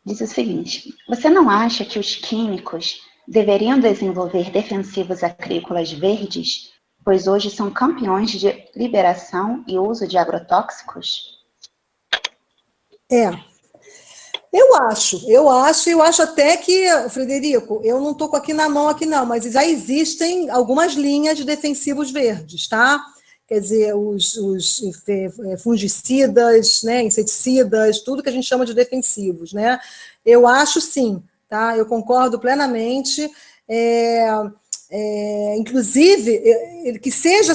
diz o seguinte: você não acha que os químicos deveriam desenvolver defensivos agrícolas verdes, pois hoje são campeões de liberação e uso de agrotóxicos? Eu acho até que, Frederico, eu não estou aqui na mão aqui não, mas já existem algumas linhas de defensivos verdes, tá? Quer dizer, os fungicidas, né, inseticidas, tudo que a gente chama de defensivos, né? Eu acho sim, tá? Eu concordo plenamente. Inclusive, que seja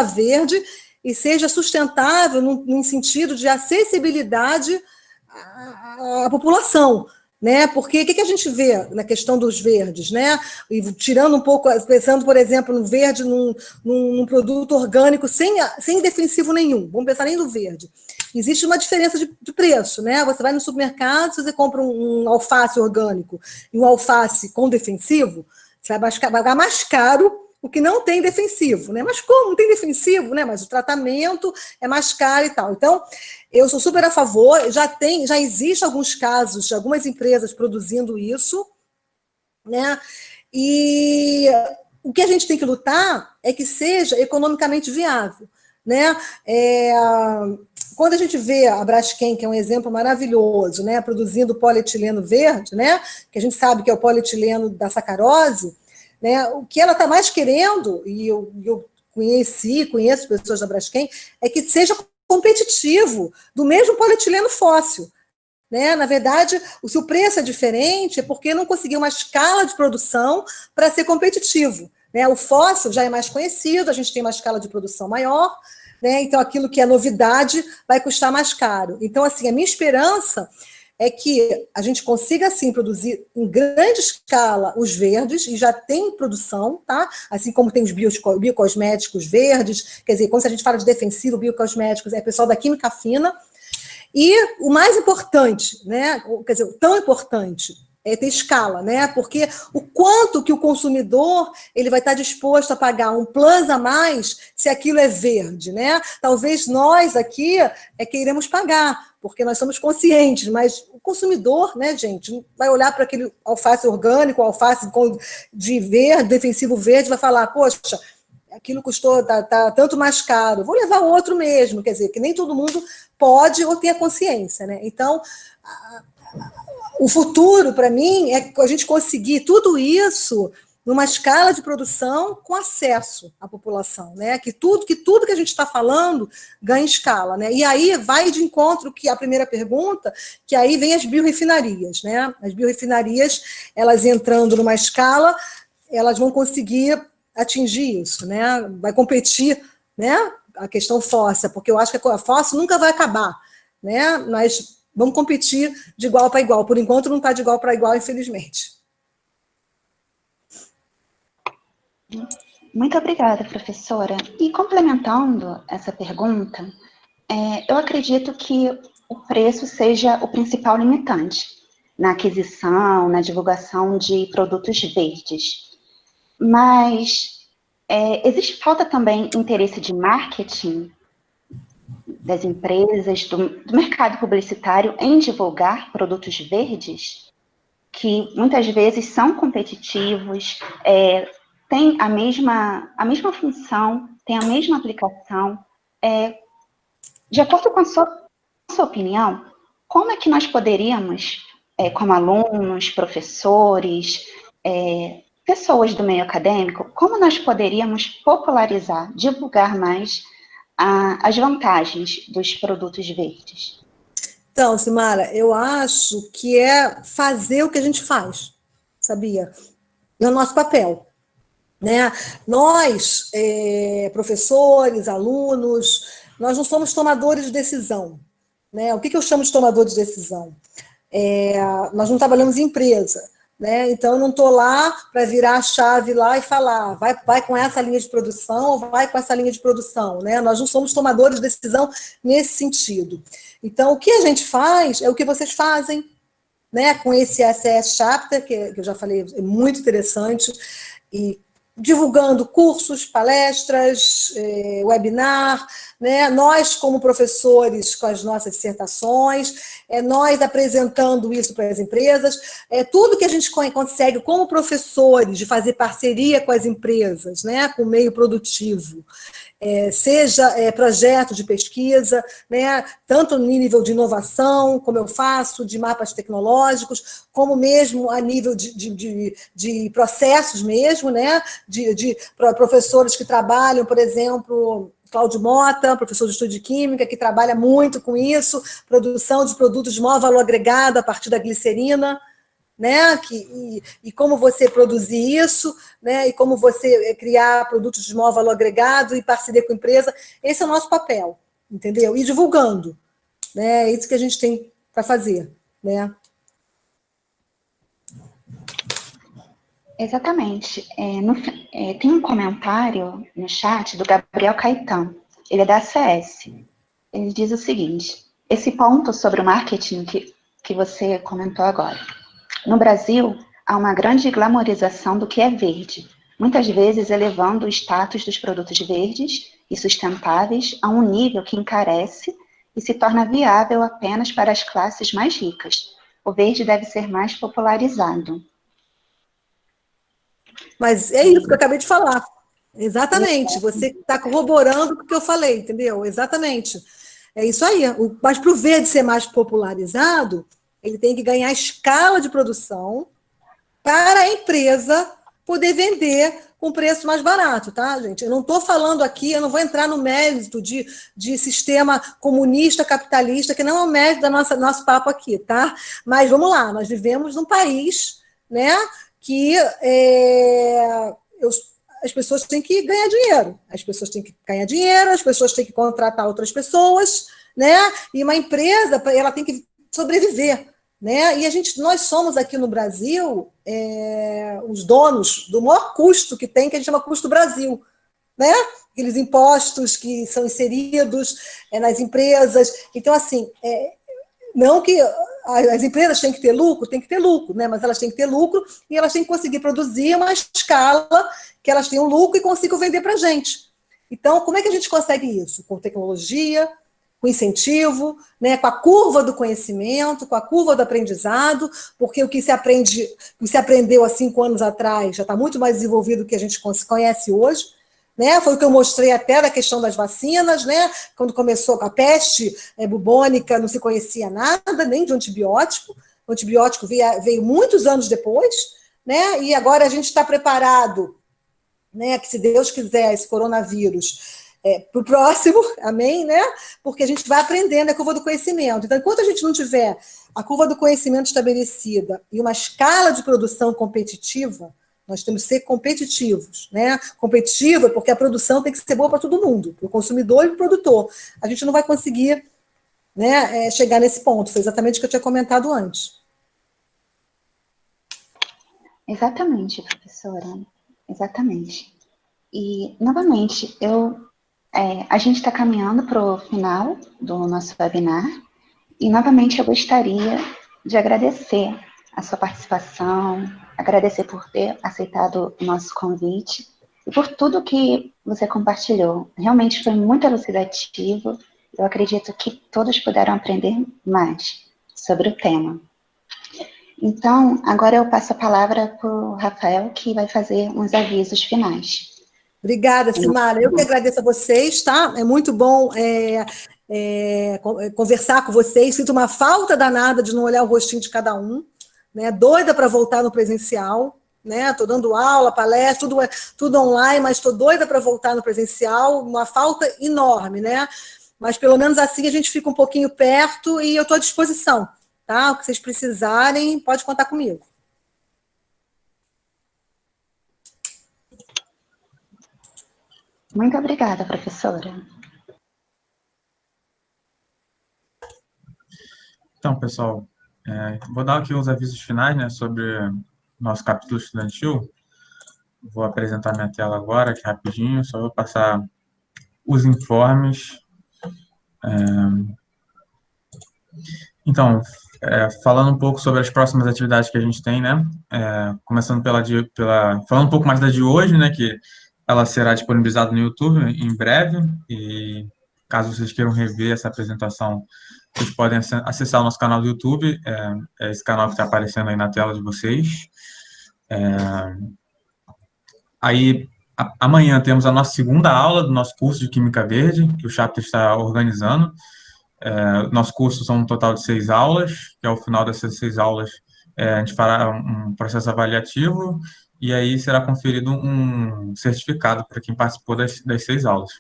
verde e seja sustentável no sentido de acessibilidade à população, né? Porque o que a gente vê na questão dos verdes, né? E tirando um pouco, pensando, por exemplo, no verde, num produto orgânico sem defensivo nenhum, vamos pensar nem no verde. Existe uma diferença de preço, né? Você vai no supermercado, se você compra um alface orgânico e um alface com defensivo, você vai pagar mais caro o que não tem defensivo, né? Mas como não tem defensivo, né? Mas o tratamento é mais caro e tal. Então, eu sou super a favor, já existe alguns casos de algumas empresas produzindo isso, né? E o que a gente tem que lutar é que seja economicamente viável, né? Quando a gente vê a Braskem, que é um exemplo maravilhoso, né, produzindo polietileno verde, né, que a gente sabe que é o polietileno da sacarose, né, o que ela está mais querendo, e eu conheço pessoas da Braskem, é que seja competitivo do mesmo polietileno fóssil. Né? Na verdade, se o preço é diferente, é porque não conseguiu uma escala de produção para ser competitivo. Né? O fóssil já é mais conhecido, a gente tem uma escala de produção maior, né? Então aquilo que é novidade vai custar mais caro. Então, assim, a minha esperança é que a gente consiga, assim, produzir em grande escala os verdes, e já tem produção, tá? Assim como tem os biocosméticos verdes, quer dizer, quando a gente fala de defensivo, biocosméticos, é pessoal da química fina. E o mais importante, né, quer dizer, tão importante, é ter escala, né? Porque o quanto que o consumidor ele vai estar disposto a pagar um plus a mais se aquilo é verde, né? Talvez nós aqui queiramos pagar, porque nós somos conscientes, mas o consumidor, né, gente, vai olhar para aquele alface orgânico, alface de verde, defensivo verde, vai falar, poxa, aquilo custou, tá tanto mais caro, vou levar outro mesmo, quer dizer, que nem todo mundo pode ou tem a consciência, né? Então, o futuro, para mim, é a gente conseguir tudo isso numa escala de produção com acesso à população, né? Que tudo que a gente está falando ganha escala, né? E aí vai de encontro que a primeira pergunta, que aí vem as biorefinarias, né? As biorefinarias, elas entrando numa escala, elas vão conseguir atingir isso, né? Vai competir, né? A questão fóssil, porque eu acho que a fóssil nunca vai acabar, né? Mas vamos competir de igual para igual. Por enquanto não está de igual para igual, infelizmente. Muito obrigada, professora. E complementando essa pergunta, eu acredito que o preço seja o principal limitante na aquisição, na divulgação de produtos verdes. Mas existe falta também interesse de marketing das empresas, do mercado publicitário em divulgar produtos verdes, que muitas vezes são competitivos, têm a mesma função, têm a mesma aplicação. De acordo com a sua opinião, como é que nós poderíamos, como alunos, professores, pessoas do meio acadêmico, como nós poderíamos popularizar, divulgar mais as vantagens dos produtos verdes? Então, Simara, eu acho que é fazer o que a gente faz, sabia? É o nosso papel, né? Nós, professores, alunos, nós não somos tomadores de decisão, né? O que eu chamo de tomador de decisão? Nós não trabalhamos em empresa, né? Então, eu não estou lá para virar a chave lá e falar, vai com essa linha de produção ou vai com essa linha de produção, né? Nós não somos tomadores de decisão nesse sentido. Então, o que a gente faz é o que vocês fazem, né? Com esse ACS Chapter, que eu já falei, é muito interessante, e divulgando cursos, palestras, webinar, né? Nós, como professores, com as nossas dissertações, nós apresentando isso para as empresas, tudo que a gente consegue como professores de fazer parceria com as empresas, né? Com o meio produtivo, seja projeto de pesquisa, né, tanto no nível de inovação, como eu faço, de mapas tecnológicos, como mesmo a nível de processos mesmo, né, de professores que trabalham, por exemplo, Cláudio Mota, professor de estudo de química, que trabalha muito com isso, produção de produtos de maior valor agregado a partir da glicerina, né? E como você produzir isso, né? E como você criar produtos de maior valor agregado e parceria com a empresa, esse é o nosso papel, entendeu? E divulgando, né? É isso que a gente tem para fazer, né? Exatamente. Tem um comentário no chat do Gabriel Caetano. Ele é da ACS. Ele diz o seguinte: esse ponto sobre o marketing que você comentou agora. No Brasil, há uma grande glamorização do que é verde, muitas vezes elevando o status dos produtos verdes e sustentáveis a um nível que encarece e se torna viável apenas para as classes mais ricas. O verde deve ser mais popularizado. Mas é isso que eu acabei de falar. Exatamente. Você está corroborando o que eu falei, entendeu? Exatamente. É isso aí. Mas para o verde ser mais popularizado, ele tem que ganhar escala de produção para a empresa poder vender com preço mais barato, tá, gente? Eu não estou falando aqui, eu não vou entrar no mérito de sistema comunista, capitalista, que não é o mérito do nosso papo aqui, tá? Mas vamos lá, nós vivemos num país, né, que as pessoas têm que ganhar dinheiro, as pessoas têm que contratar outras pessoas, né? E uma empresa, ela tem que sobreviver, né? E nós somos aqui no Brasil os donos do maior custo que tem, que a gente chama custo Brasil, né? Aqueles impostos que são inseridos nas empresas. Então, assim, não que as empresas têm que ter lucro, né? Mas elas têm que ter lucro e elas têm que conseguir produzir uma escala que elas tenham lucro e consigam vender para a gente. Então, como é que a gente consegue isso? Com tecnologia, com incentivo, né, com a curva do conhecimento, com a curva do aprendizado, porque o que se aprendeu há 5 anos atrás já está muito mais desenvolvido do que a gente conhece hoje, né? Foi o que eu mostrei até da questão das vacinas, né? Quando começou a peste bubônica, não se conhecia nada, nem de antibiótico. O antibiótico veio muitos anos depois, né? E agora a gente está preparado, né? Que se Deus quiser, esse coronavírus para o próximo, amém, né? Porque a gente vai aprendendo a curva do conhecimento. Então, enquanto a gente não tiver a curva do conhecimento estabelecida e uma escala de produção competitiva, nós temos que ser competitivos, né? Competitiva porque a produção tem que ser boa para todo mundo, para o consumidor e para o produtor. A gente não vai conseguir, né, chegar nesse ponto. Foi exatamente o que eu tinha comentado antes. Exatamente, professora. Exatamente. E, novamente, a gente está caminhando para o final do nosso webinar e, novamente, eu gostaria de agradecer a sua participação, agradecer por ter aceitado o nosso convite e por tudo que você compartilhou. Realmente foi muito elucidativo. Eu acredito que todos puderam aprender mais sobre o tema. Então, agora eu passo a palavra para o Rafael, que vai fazer uns avisos finais. Obrigada, Simara. Eu que agradeço a vocês, tá? É muito bom conversar com vocês. Sinto uma falta danada de não olhar o rostinho de cada um, né? Doida para voltar no presencial, né? Estou dando aula, palestra, tudo online, mas estou doida para voltar no presencial. Uma falta enorme, né? Mas pelo menos assim a gente fica um pouquinho perto e eu estou à disposição, tá? O que vocês precisarem, pode contar comigo. Muito obrigada, professora. Então, pessoal, vou dar aqui os avisos finais, né, sobre nosso capítulo estudantil. Vou apresentar minha tela agora, aqui rapidinho, só vou passar os informes. Então, falando um pouco sobre as próximas atividades que a gente tem, né, começando falando um pouco mais da de hoje, né, que ela será disponibilizada no YouTube em breve, e caso vocês queiram rever essa apresentação, vocês podem acessar o nosso canal do YouTube, esse canal que está aparecendo aí na tela de vocês. Aí, amanhã temos a nossa segunda aula do nosso curso de Química Verde, que o Chapter está organizando. Nosso curso são um total de 6 aulas, que ao final dessas 6 aulas a gente fará um processo avaliativo e aí será conferido um certificado para quem participou das 6 aulas.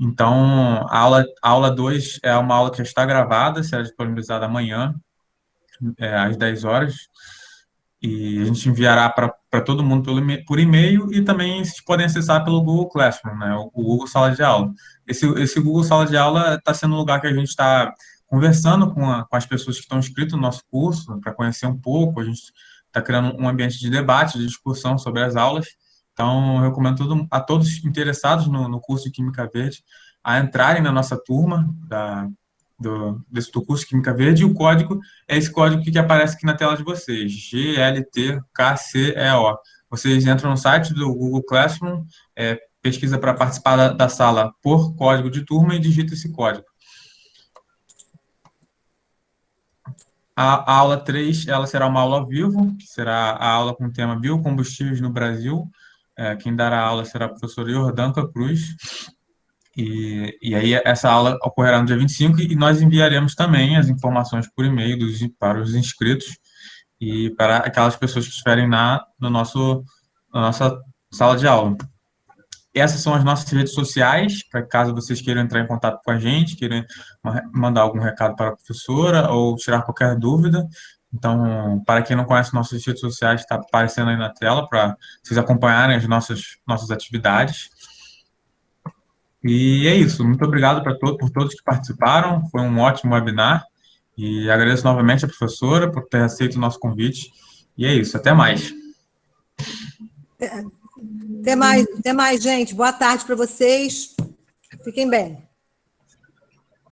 Então, a aula 2 é uma aula que já está gravada, será disponibilizada amanhã, às 10 horas, e a gente enviará para todo mundo por e-mail e também vocês podem acessar pelo Google Classroom, né, o Google Sala de Aula. Esse Google Sala de Aula está sendo um lugar que a gente está conversando com as pessoas que estão inscritas no nosso curso, para conhecer um pouco, a gente está criando um ambiente de debate, de discussão sobre as aulas. Então, eu recomendo a todos interessados no curso de Química Verde a entrarem na nossa turma do curso de Química Verde, e o código é esse código que aparece aqui na tela de vocês, GLTKCEO. Vocês entram no site do Google Classroom, pesquisa para participar da sala por código de turma e digita esse código. A aula 3, ela será uma aula ao vivo, que será a aula com o tema Biocombustíveis no Brasil. Quem dará a aula será a professora Jordanka Cruz. E aí essa aula ocorrerá no dia 25 e nós enviaremos também as informações por e-mail para os inscritos e para aquelas pessoas que estiverem na nossa sala de aula. Essas são as nossas redes sociais, para caso vocês queiram entrar em contato com a gente, queiram mandar algum recado para a professora ou tirar qualquer dúvida. Então, para quem não conhece nossas redes sociais, está aparecendo aí na tela para vocês acompanharem as nossas atividades. E é isso. Muito obrigado por todos que participaram. Foi um ótimo webinar. E agradeço novamente a professora por ter aceito o nosso convite. E é isso. Até mais. Até mais, gente. Boa tarde para vocês. Fiquem bem.